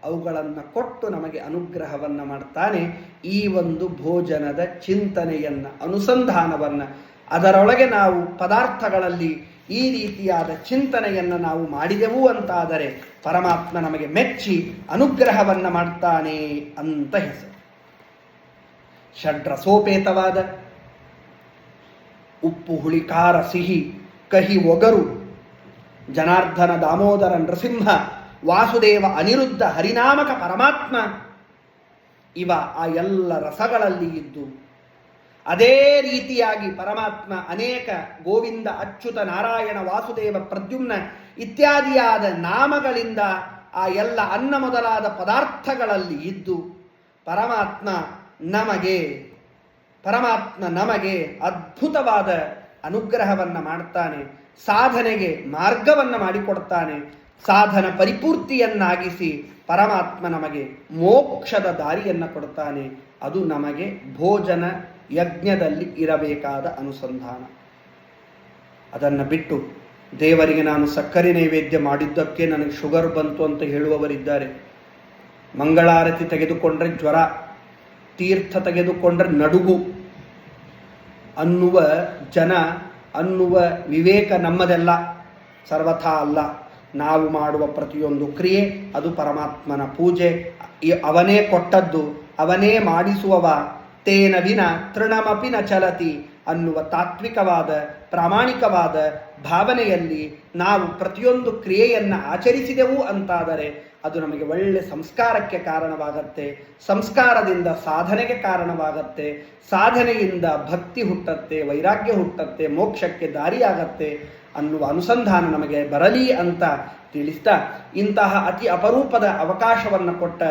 S2: ಅವುಗಳನ್ನು ಕೊಟ್ಟು ನಮಗೆ ಅನುಗ್ರಹವನ್ನು ಮಾಡ್ತಾನೆ. ಈ ಒಂದು ಭೋಜನದ ಚಿಂತನೆಯನ್ನು, ಅನುಸಂಧಾನವನ್ನು, ಅದರೊಳಗೆ ನಾವು ಪದಾರ್ಥಗಳಲ್ಲಿ ಈ ರೀತಿಯಾದ ಚಿಂತನೆಯನ್ನು ನಾವು ಮಾಡಿದೆವು ಅಂತಾದರೆ ಪರಮಾತ್ಮ ನಮಗೆ ಮೆಚ್ಚಿ ಅನುಗ್ರಹವನ್ನು ಮಾಡ್ತಾನೆ ಅಂತ ಹೆಸರು. ಷಡ್ರಸೋಪೇತವಾದ ಉಪ್ಪು, ಹುಳಿ, ಖಾರ, ಸಿಹಿ, ಕಹಿ, ಒಗರು, ಜನಾರ್ದನ, ದಾಮೋದರ, ನೃಸಿಂಹ, ವಾಸುದೇವ, ಅನಿರುದ್ಧ, ಹರಿನಾಮಕ ಪರಮಾತ್ಮ ಇವ ಆ ಎಲ್ಲ ರಸಗಳಲ್ಲಿ ಇದ್ದು, ಅದೇ ರೀತಿಯಾಗಿ ಪರಮಾತ್ಮ ಅನೇಕ ಗೋವಿಂದ, ಅಚ್ಯುತ, ನಾರಾಯಣ, ವಾಸುದೇವ, ಪ್ರದ್ಯುಮ್ನ ಇತ್ಯಾದಿಯಾದ ನಾಮಗಳಿಂದ ಆ ಎಲ್ಲ ಅನ್ನ ಮೊದಲಾದ ಪದಾರ್ಥಗಳಲ್ಲಿ ಇದ್ದು ಪರಮಾತ್ಮ ನಮಗೆ ಅದ್ಭುತವಾದ ಅನುಗ್ರಹವನ್ನು ಮಾಡ್ತಾನೆ. ಸಾಧನೆಗೆ ಮಾರ್ಗವನ್ನು ಮಾಡಿಕೊಡ್ತಾನೆ. ಸಾಧನ ಪರಿಪೂರ್ತಿಯನ್ನಾಗಿಸಿ ಪರಮಾತ್ಮ ನಮಗೆ ಮೋಕ್ಷದ ದಾರಿಯನ್ನು ಕೊಡ್ತಾನೆ. ಅದು ನಮಗೆ ಭೋಜನ ಯಜ್ಞದಲ್ಲಿ ಇರಬೇಕಾದ ಅನುಸಂಧಾನ. ಅದನ್ನು ಬಿಟ್ಟು ದೇವರಿಗೆ ನಾನು ಸಕ್ಕರೆ ನೈವೇದ್ಯ ಮಾಡಿದ್ದಕ್ಕೆ ನನಗೆ ಶುಗರ್ ಬಂತು ಅಂತ ಹೇಳುವವರಿದ್ದಾರೆ. ಮಂಗಳಾರತಿ ತೆಗೆದುಕೊಂಡ್ರೆ ಜ್ವರ, ತೀರ್ಥ ತೆಗೆದುಕೊಂಡ್ರೆ ನಡುಗು ಅನ್ನುವ ವಿವೇಕ ನಮ್ಮದೆಲ್ಲ, ಸರ್ವಥಾ ಅಲ್ಲ. ನಾವು ಮಾಡುವ ಪ್ರತಿಯೊಂದು ಕ್ರಿಯೆ ಅದು ಪರಮಾತ್ಮನ ಪೂಜೆ. ಅವನೇ ಕೊಟ್ಟದ್ದು, ಅವನೇ ಮಾಡಿಸುವವ. ತೇನ ವಿನ ತೃಣಮಪಿ ನ ಚಲತಿ ಅನ್ನುವ ತಾತ್ವಿಕವಾದ ಪ್ರಾಮಾಣಿಕವಾದ ಭಾವನೆಯಲ್ಲಿ ನಾವು ಪ್ರತಿಯೊಂದು ಕ್ರಿಯೆಯನ್ನು ಆಚರಿಸಿದೆವು ಅಂತಾದರೆ ಅದು ನಮಗೆ ಒಳ್ಳೆ ಸಂಸ್ಕಾರಕ್ಕೆ ಕಾರಣವಾಗತ್ತೆ. ಸಂಸ್ಕಾರದಿಂದ ಸಾಧನೆಗೆ ಕಾರಣವಾಗತ್ತೆ. ಸಾಧನೆಯಿಂದ ಭಕ್ತಿ ಹುಟ್ಟತ್ತೆ, ವೈರಾಗ್ಯ ಹುಟ್ಟತ್ತೆ, ಮೋಕ್ಷಕ್ಕೆ ದಾರಿಯಾಗತ್ತೆ ಅನ್ನುವ ಅನುಸಂಧಾನ ನಮಗೆ ಬರಲಿ ಅಂತ ತಿಳಿಸ್ತಾ, ಇಂತಹ ಅತಿ ಅಪರೂಪದ ಅವಕಾಶವನ್ನು ಕೊಟ್ಟ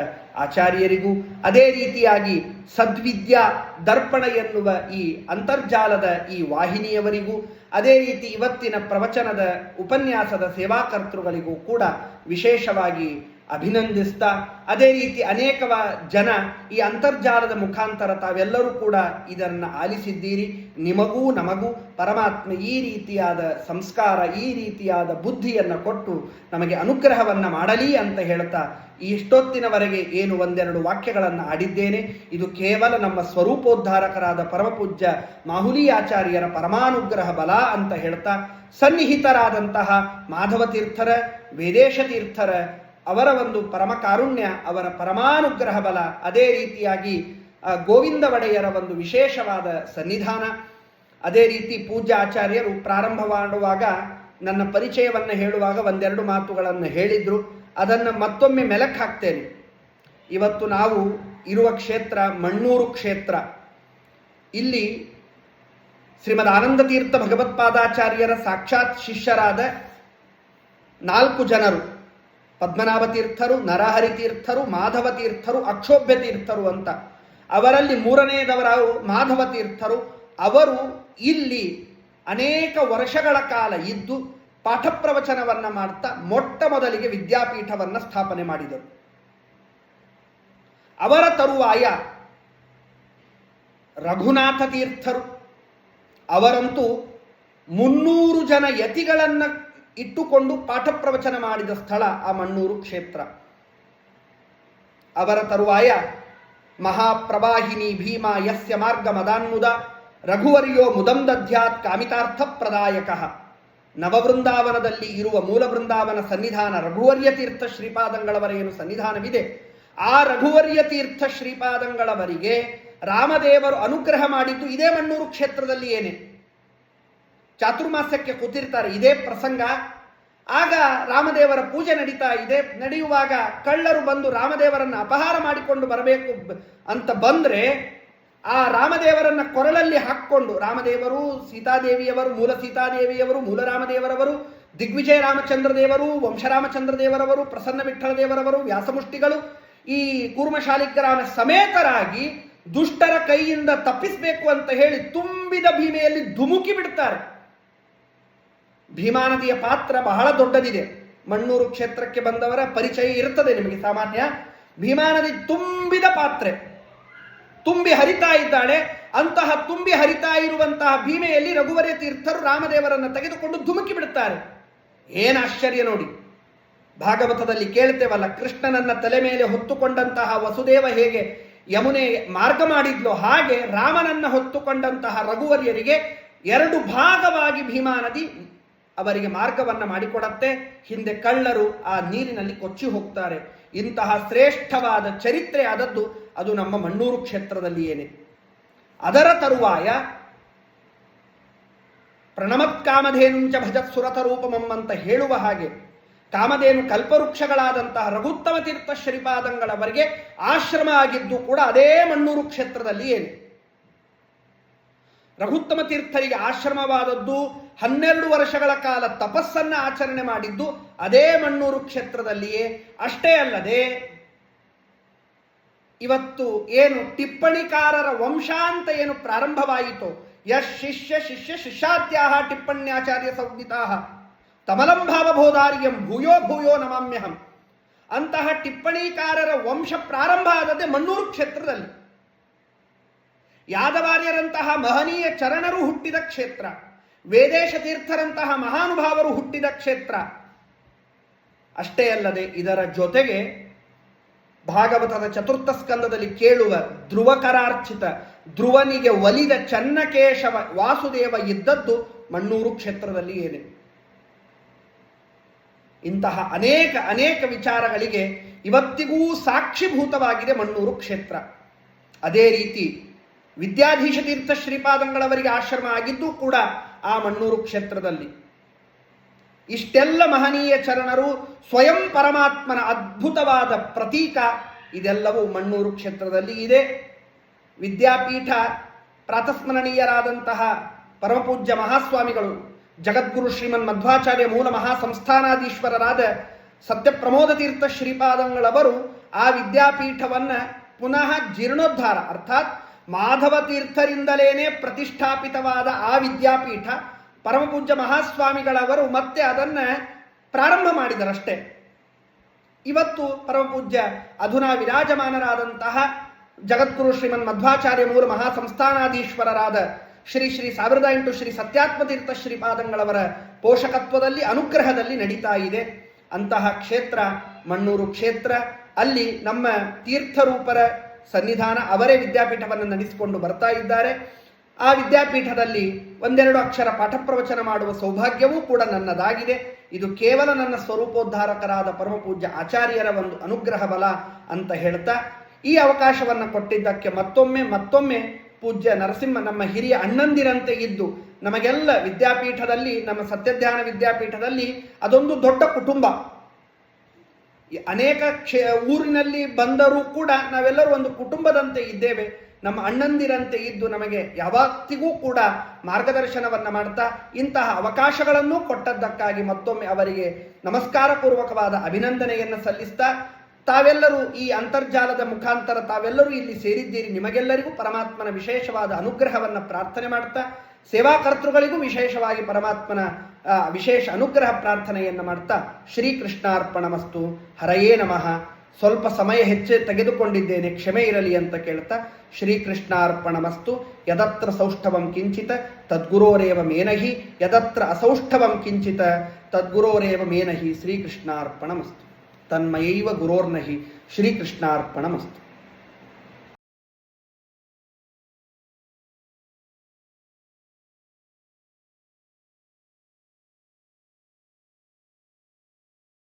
S2: ಆಚಾರ್ಯರಿಗೂ, ಅದೇ ರೀತಿಯಾಗಿ ಸದ್ವಿದ್ಯಾ ದರ್ಪಣ ಎನ್ನುವ ಈ ಅಂತರ್ಜಾಲದ ಈ ವಾಹಿನಿಯವರಿಗೂ, ಅದೇ ರೀತಿ ಇವತ್ತಿನ ಪ್ರವಚನದ ಉಪನ್ಯಾಸದ ಸೇವಾಕರ್ತೃಗಳಿಗೂ ಕೂಡ ವಿಶೇಷವಾಗಿ ಅಭಿನಂದಿಸ್ತಾ, ಅದೇ ರೀತಿ ಅನೇಕ ಜನ ಈ ಅಂತರ್ಜಾಲದ ಮುಖಾಂತರ ತಾವೆಲ್ಲರೂ ಕೂಡ ಇದನ್ನು ಆಲಿಸಿದ್ದೀರಿ. ನಿಮಗೂ ನಮಗೂ ಪರಮಾತ್ಮ ಈ ರೀತಿಯಾದ ಸಂಸ್ಕಾರ, ಈ ರೀತಿಯಾದ ಬುದ್ಧಿಯನ್ನು ಕೊಟ್ಟು ನಮಗೆ ಅನುಗ್ರಹವನ್ನು ಮಾಡಲಿ ಅಂತ ಹೇಳ್ತಾ, ಇಷ್ಟೊತ್ತಿನವರೆಗೆ ಏನು ಒಂದೆರಡು ವಾಕ್ಯಗಳನ್ನು ಆಡಿದ್ದೇನೆ, ಇದು ಕೇವಲ ನಮ್ಮ ಸ್ವರೂಪೋದ್ಧಾರಕರಾದ ಪರಮಪೂಜ್ಯ ಮಾಹುಲಿ ಆಚಾರ್ಯರ ಪರಮಾನುಗ್ರಹ ಬಲ ಅಂತ ಹೇಳ್ತಾ, ಸನ್ನಿಹಿತರಾದಂತಹ ಮಾಧವ ತೀರ್ಥರ, ವೇದೇಶ ತೀರ್ಥರ ಅವರ ಒಂದು ಪರಮ ಕಾರುಣ್ಯ, ಅವರ ಪರಮಾನುಗ್ರಹ ಬಲ, ಅದೇ ರೀತಿಯಾಗಿ ಗೋವಿಂದ ಒಡೆಯರ ಒಂದು ವಿಶೇಷವಾದ ಸನ್ನಿಧಾನ, ಅದೇ ರೀತಿ ಪೂಜ್ಯ ಆಚಾರ್ಯರು ಪ್ರಾರಂಭ ಮಾಡುವಾಗ ನನ್ನ ಪರಿಚಯವನ್ನು ಹೇಳುವಾಗ ಒಂದೆರಡು ಮಾತುಗಳನ್ನು ಹೇಳಿದ್ರು. ಅದನ್ನು ಮತ್ತೊಮ್ಮೆ ಮೆಲಕ್ಕೆ ಹಾಕ್ತೇನೆ. ಇವತ್ತು ನಾವು ಇರುವ ಕ್ಷೇತ್ರ ಮಣ್ಣೂರು ಕ್ಷೇತ್ರ. ಇಲ್ಲಿ ಶ್ರೀಮದ್ ಆನಂದ ತೀರ್ಥ ಭಗವತ್ಪಾದಾಚಾರ್ಯರ ಸಾಕ್ಷಾತ್ ಶಿಷ್ಯರಾದ 4 ಜನರು, ಪದ್ಮನಾಭ ತೀರ್ಥರು, ನರಹರಿ ತೀರ್ಥರು, ಮಾಧವ ತೀರ್ಥರು, ಅಕ್ಷೋಭ್ಯ ತೀರ್ಥರು ಅಂತ. ಅವರಲ್ಲಿ 3ನೇದವರು ಮಾಧವ ತೀರ್ಥರು. ಅವರು ಇಲ್ಲಿ ಅನೇಕ ವರ್ಷಗಳ ಕಾಲ ಇದ್ದು ಪಾಠ ಪ್ರವಚನವನ್ನು ಮಾಡ್ತಾ ಮೊಟ್ಟ ಮೊದಲಿಗೆ ವಿದ್ಯಾಪೀಠವನ್ನು ಸ್ಥಾಪನೆ ಮಾಡಿದರು. ಅವರ ತರುವಾಯ ರಘುನಾಥ ತೀರ್ಥರು, ಅವರಂತೂ 300 ಜನ ಯತಿಗಳನ್ನು ಇಟ್ಟುಕೊಂಡು ಪಾಠ ಪ್ರವಚನ ಮಾಡಿದ ಸ್ಥಳ ಆ ಮಣ್ಣೂರು ಕ್ಷೇತ್ರ. ಅವರ ತರುವಾಯ ಮಹಾಪ್ರವಾಹಿನಿ ಭೀಮ ಯಸ್ಯ ಮಾರ್ಗ ಮದಾನ್ಮುದ ರಘುವರ್ಯೋ ಮುದಂ ದಧ್ಯಾತ್ ಕಾಮಿತಾರ್ಥ ಪ್ರದಾಯಕ. ನವವೃಂದಾವನದಲ್ಲಿ ಇರುವ ಮೂಲ ವೃಂದಾವನ ಸನ್ನಿಧಾನ ರಘುವರ್ಯ ತೀರ್ಥ ಶ್ರೀಪಾದಂಗಳವರೇನು ಸನ್ನಿಧಾನವಿದೆ, ಆ ರಘುವರ್ಯ ತೀರ್ಥ ಶ್ರೀಪಾದಂಗಳವರಿಗೆ ರಾಮದೇವರು ಅನುಗ್ರಹ ಮಾಡಿದ್ದು ಇದೇ ಮಣ್ಣೂರು ಕ್ಷೇತ್ರದಲ್ಲಿ. ಏನೇ ಚಾತುರ್ಮಾಸ್ಯಕ್ಕೆ ಕೂತಿರ್ತಾರೆ, ಇದೇ ಪ್ರಸಂಗ. ಆಗ ರಾಮದೇವರ ಪೂಜೆ ನಡೆಯುವಾಗ ಕಳ್ಳರು ಬಂದು ರಾಮದೇವರನ್ನು ಅಪಹಾರ ಮಾಡಿಕೊಂಡು ಬರಬೇಕು ಅಂತ ಬಂದ್ರೆ ಆ ರಾಮದೇವರನ್ನ ಕೊರಳಲ್ಲಿ ಹಾಕ್ಕೊಂಡು, ರಾಮದೇವರು, ಸೀತಾದೇವಿಯವರು, ಮೂಲ ಸೀತಾದೇವಿಯವರು, ಮೂಲ ರಾಮದೇವರವರು, ದಿಗ್ವಿಜಯ ರಾಮಚಂದ್ರ ದೇವರು, ವಂಶರಾಮಚಂದ್ರ ದೇವರವರು, ಪ್ರಸನ್ನ ವಿಠ್ಠಲ ದೇವರವರು, ವ್ಯಾಸಮುಷ್ಟಿಗಳು, ಈ ಕೂರ್ಮಶಾಲಿಗ್ರಾಮ ಸಮೇತರಾಗಿ ದುಷ್ಟರ ಕೈಯಿಂದ ತಪ್ಪಿಸಬೇಕು ಅಂತ ಹೇಳಿ ತುಂಬಿದ ಭೀಮೆಯಲ್ಲಿ ಧುಮುಕಿ ಬಿಡ್ತಾರೆ. ಭೀಮಾ ನದಿಯ ಪಾತ್ರ ಬಹಳ ದೊಡ್ಡದಿದೆ. ಮಣ್ಣೂರು ಕ್ಷೇತ್ರಕ್ಕೆ ಬಂದವರ ಪರಿಚಯ ಇರ್ತದೆ ನಿಮಗೆ ಸಾಮಾನ್ಯ. ಭೀಮಾ ನದಿ ತುಂಬಿದ ಪಾತ್ರೆ, ತುಂಬಿ ಹರಿತಾ ಇದ್ದಾಳೆ. ಅಂತಹ ತುಂಬಿ ಹರಿತಾ ಇರುವಂತಹ ಭೀಮೆಯಲ್ಲಿ ರಘುವರ್ಯ ತೀರ್ಥರು ರಾಮದೇವರನ್ನು ತೆಗೆದುಕೊಂಡು ಧುಮುಕಿ ಬಿಡುತ್ತಾರೆ. ಏನು ಆಶ್ಚರ್ಯ ನೋಡಿ. ಭಾಗವತದಲ್ಲಿ ಕೇಳ್ತೇವಲ್ಲ, ಕೃಷ್ಣನನ್ನ ತಲೆ ಮೇಲೆ ಹೊತ್ತುಕೊಂಡಂತಹ ವಸುದೇವ ಹೇಗೆ ಯಮುನೆ ಮಾರ್ಗ ಮಾಡಿದ್ಲೋ ಹಾಗೆ ರಾಮನನ್ನ ಹೊತ್ತುಕೊಂಡಂತಹ ರಘುವರ್ಯರಿಗೆ 2 ಭಾಗವಾಗಿ ಭೀಮಾ ನದಿ ಅವರಿಗೆ ಮಾರ್ಗವನ್ನ ಮಾಡಿಕೊಡತ್ತೆ. ಹಿಂದೆ ಕಳ್ಳರು ಆ ನೀರಿನಲ್ಲಿ ಕೊಚ್ಚಿ ಹೋಗ್ತಾರೆ. ಇಂತಹ ಶ್ರೇಷ್ಠವಾದ ಚರಿತ್ರೆ ಆದದ್ದು ಅದು ನಮ್ಮ ಮಣ್ಣೂರು ಕ್ಷೇತ್ರದಲ್ಲಿ ಏನೇ. ಅದರ ತರುವಾಯ ಪ್ರಣಮತ್ ಕಾಮಧೇನುಂಚ ಭಜತ್ ಸುರತ ರೂಪಮಂ ಅಂತ ಹೇಳುವ ಹಾಗೆ ಕಾಮಧೇನು ಕಲ್ಪವೃಕ್ಷಗಳಾದಂತಹ ರಘುತ್ತಮ ತೀರ್ಥ ಶ್ರೀಪಾದಂಗಳವರಿಗೆ ಆಶ್ರಮ ಆಗಿದ್ದು ಕೂಡ ಅದೇ ಮಣ್ಣೂರು ಕ್ಷೇತ್ರದಲ್ಲಿ ಏನು. ರಘುತ್ತಮ ತೀರ್ಥರಿಗೆ ಆಶ್ರಮವಾದದ್ದು 12 ವರ್ಷಗಳ ಕಾಲ ತಪಸ್ಸನ್ನ ಆಚರಣೆ ಮಾಡಿದ್ದು ಅದೇ ಮಣ್ಣೂರು ಕ್ಷೇತ್ರದಲ್ಲಿಯೇ. ಅಷ್ಟೇ ಅಲ್ಲದೆ ಇವತ್ತು ಏನು ಟಿಪ್ಪಣಿಕಾರರ ವಂಶ ಅಂತ ಏನು ಪ್ರಾರಂಭವಾಯಿತು, ಯಶ್ ಶಿಷ್ಯ ಶಿಷ್ಯ ಶಿಷ್ಯಾದ್ಯಾಹ ಟಿಪ್ಪಣ್ಯಾಚಾರ್ಯ ಸಂಹಿತಾ ತಮಲಂಭಾವಬೋಧಾರ್ಯಂ ಭೂಯೋ ಭೂಯೋ ನಮಾಮ್ಯಹಂ ಅಂತಹ ಟಿಪ್ಪಣಿಕಾರರ ವಂಶ ಪ್ರಾರಂಭ ಆದದ್ದೇ ಮಣ್ಣೂರು ಕ್ಷೇತ್ರದಲ್ಲಿ. ಯಾದವಾರ್ಯರಂತಹ ಮಹನೀಯ ಚರಣರು ಹುಟ್ಟಿದ ಕ್ಷೇತ್ರ, ವೇದೇಶ ತೀರ್ಥರಂತಹ ಮಹಾನುಭಾವರು ಹುಟ್ಟಿದ ಕ್ಷೇತ್ರ. ಅಷ್ಟೇ ಅಲ್ಲದೆ ಇದರ ಜೊತೆಗೆ ಭಾಗವತದ ಚತುರ್ಥ ಸ್ಕಂದದಲ್ಲಿ ಕೇಳುವ ಧ್ರುವಕರಾರ್ಚಿತ ಧ್ರುವನಿಗೆ ಒಲಿದ ಚನ್ನಕೇಶವ ವಾಸುದೇವ ಇದ್ದದ್ದು ಮಣ್ಣೂರು ಕ್ಷೇತ್ರದಲ್ಲಿ ಏನೇ. ಇಂತಹ ಅನೇಕ ವಿಚಾರಗಳಿಗೆ ಇವತ್ತಿಗೂ ಸಾಕ್ಷಿಭೂತವಾಗಿದೆ ಮಣ್ಣೂರು ಕ್ಷೇತ್ರ. ಅದೇ ರೀತಿ ವಿದ್ಯಾಧೀಶ ತೀರ್ಥ ಶ್ರೀಪಾದಂಗಳವರಿಗೆ ಆಶ್ರಮ ಆಗಿದ್ದು ಕೂಡ ಆ ಮಣ್ಣೂರು ಕ್ಷೇತ್ರದಲ್ಲಿ. ಇಷ್ಟೆಲ್ಲ ಮಹನೀಯ ಚರಣರು ಸ್ವಯಂ ಪರಮಾತ್ಮನ ಅದ್ಭುತವಾದ ಪ್ರತೀಕ ಇದೆಲ್ಲವೂ ಮಣ್ಣೂರು ಕ್ಷೇತ್ರದಲ್ಲಿ ಇದೆ. ವಿದ್ಯಾಪೀಠ ಪ್ರಾತಸ್ಮರಣೀಯರಾದಂತಹ ಪರಮಪೂಜ್ಯ ಮಹಾಸ್ವಾಮಿಗಳು ಜಗದ್ಗುರು ಶ್ರೀಮನ್ ಮಧ್ವಾಚಾರ್ಯ ಮೂಲ ಮಹಾಸಂಸ್ಥಾನಾಧೀಶ್ವರರಾದ ಸತ್ಯಪ್ರಮೋದ ತೀರ್ಥ ಶ್ರೀಪಾದಂಗಳವರು ಆ ವಿದ್ಯಾಪೀಠವನ್ನ ಪುನಃ ಜೀರ್ಣೋದ್ಧಾರ ಅರ್ಥಾತ್ ಮಾಧವ ತೀರ್ಥರಿಂದಲೇನೆ ಪ್ರತಿಷ್ಠಾಪಿತವಾದ ಆ ವಿದ್ಯಾಪೀಠ ಪರಮಪೂಜ್ಯ ಮಹಾಸ್ವಾಮಿಗಳವರು ಮತ್ತೆ ಅದನ್ನ ಪ್ರಾರಂಭ ಮಾಡಿದರಷ್ಟೇ. ಇವತ್ತು ಪರಮಪೂಜ್ಯ ಅಧುನಾ ವಿರಾಜಮಾನರಾದಂತಹ ಜಗದ್ಗುರು ಶ್ರೀಮನ್ ಮಧ್ವಾಚಾರ್ಯ ಮೂಲ ಮಹಾಸಂಸ್ಥಾನಾಧೀಶ್ವರರಾದ ಶ್ರೀ 1008 ಶ್ರೀ ಸತ್ಯಾತ್ಮತೀರ್ಥ ಶ್ರೀಪಾದಂಗಳವರ ಪೋಷಕತ್ವದಲ್ಲಿ ಅನುಗ್ರಹದಲ್ಲಿ ನಡೀತಾ ಇದೆ. ಅಂತಹ ಕ್ಷೇತ್ರ ಮಣ್ಣೂರು ಕ್ಷೇತ್ರ. ಅಲ್ಲಿ ನಮ್ಮ ತೀರ್ಥರೂಪರ ಸನ್ನಿಧಾನ, ಅವರೇ ವಿದ್ಯಾಪೀಠವನ್ನು ನಡೆಸಿಕೊಂಡು ಬರ್ತಾ ಇದ್ದಾರೆ. ಆ ವಿದ್ಯಾಪೀಠದಲ್ಲಿ 1-2 ಅಕ್ಷರ ಪಾಠ ಪ್ರವಚನ ಮಾಡುವ ಸೌಭಾಗ್ಯವೂ ಕೂಡ ನನ್ನದಾಗಿದೆ. ಇದು ಕೇವಲ ನನ್ನ ಸ್ವರೂಪೋದ್ಧಾರಕರಾದ ಪರಮಪೂಜ್ಯ ಆಚಾರ್ಯರ ಒಂದು ಅನುಗ್ರಹ ಬಲ ಅಂತ ಹೇಳ್ತಾ ಈ ಅವಕಾಶವನ್ನು ಕೊಟ್ಟಿದ್ದಕ್ಕೆ ಮತ್ತೊಮ್ಮೆ ಪೂಜ್ಯ ನರಸಿಂಹ ನಮ್ಮ ಹಿರಿಯ ಅಣ್ಣಂದಿರಂತೆ ಇದ್ದು ನಮಗೆಲ್ಲ ವಿದ್ಯಾಪೀಠದಲ್ಲಿ, ನಮ್ಮ ಸತ್ಯಧ್ಯಾನ ವಿದ್ಯಾಪೀಠದಲ್ಲಿ ಅದೊಂದು ದೊಡ್ಡ ಕುಟುಂಬ. ಅನೇಕ ಊರಿನಲ್ಲಿ ಬಂದರೂ ಕೂಡ ನಾವೆಲ್ಲರೂ ಒಂದು ಕುಟುಂಬದಂತೆ ಇದ್ದೇವೆ. ನಮ್ಮ ಅಣ್ಣಂದಿರಂತೆ ಇದ್ದು ನಮಗೆ ಯಾವತ್ತಿಗೂ ಕೂಡ ಮಾರ್ಗದರ್ಶನವನ್ನ ಮಾಡ್ತಾ ಇಂತಹ ಅವಕಾಶಗಳನ್ನು ಕೊಟ್ಟದ್ದಕ್ಕಾಗಿ ಮತ್ತೊಮ್ಮೆ ಅವರಿಗೆ ನಮಸ್ಕಾರ ಪೂರ್ವಕವಾದ ಅಭಿನಂದನೆಯನ್ನು ಸಲ್ಲಿಸ್ತಾ, ತಾವೆಲ್ಲರೂ ಈ ಅಂತರ್ಜಾಲದ ಮುಖಾಂತರ ತಾವೆಲ್ಲರೂ ಇಲ್ಲಿ ಸೇರಿದ್ದೀರಿ. ನಿಮಗೆಲ್ಲರಿಗೂ ಪರಮಾತ್ಮನ ವಿಶೇಷವಾದ ಅನುಗ್ರಹವನ್ನು ಪ್ರಾರ್ಥನೆ ಮಾಡ್ತಾ, ಸೇವಾಕರ್ತೃಗಳಿಗೂ ವಿಶೇಷವಾಗಿ ಪರಮಾತ್ಮನ ವಿಶೇಷ ಅನುಗ್ರಹ ಪ್ರಾರ್ಥನೆಯನ್ನು ಮಾಡ್ತಾ ಶ್ರೀಕೃಷ್ಣಾರ್ಪಣಮಸ್ತು. ಹರಯೇ ನಮಃ. ಸ್ವಲ್ಪ ಸಮಯ ಹೆಚ್ಚೆ ತೆಗೆದುಕೊಂಡಿದ್ದೇನೆ, ಕ್ಷಮೆ ಇರಲಿ ಅಂತ ಕೇಳ್ತಾ ಶ್ರೀಕೃಷ್ಣಾರ್ಪಣಮಸ್ತು. ಯದತ್ರ ಸೌಷ್ಠವಂ ಕಿಂಚಿತ ತದ್ಗುರೋರೇವ ಮೇನಹಿ, ಯದತ್ರ ಅಸೌಷ್ಠವಂ ಕಿಂಚಿತ ತದ್ಗುರೋರೇವ ಮೇನಹಿ. ಶ್ರೀಕೃಷ್ಣಾರ್ಪಣಮಸ್ತು. ತನ್ಮಯೈವ ಗುರೋರ್ನಹಿ. ಶ್ರೀಕೃಷ್ಣಾರ್ಪಣಮಸ್ತು.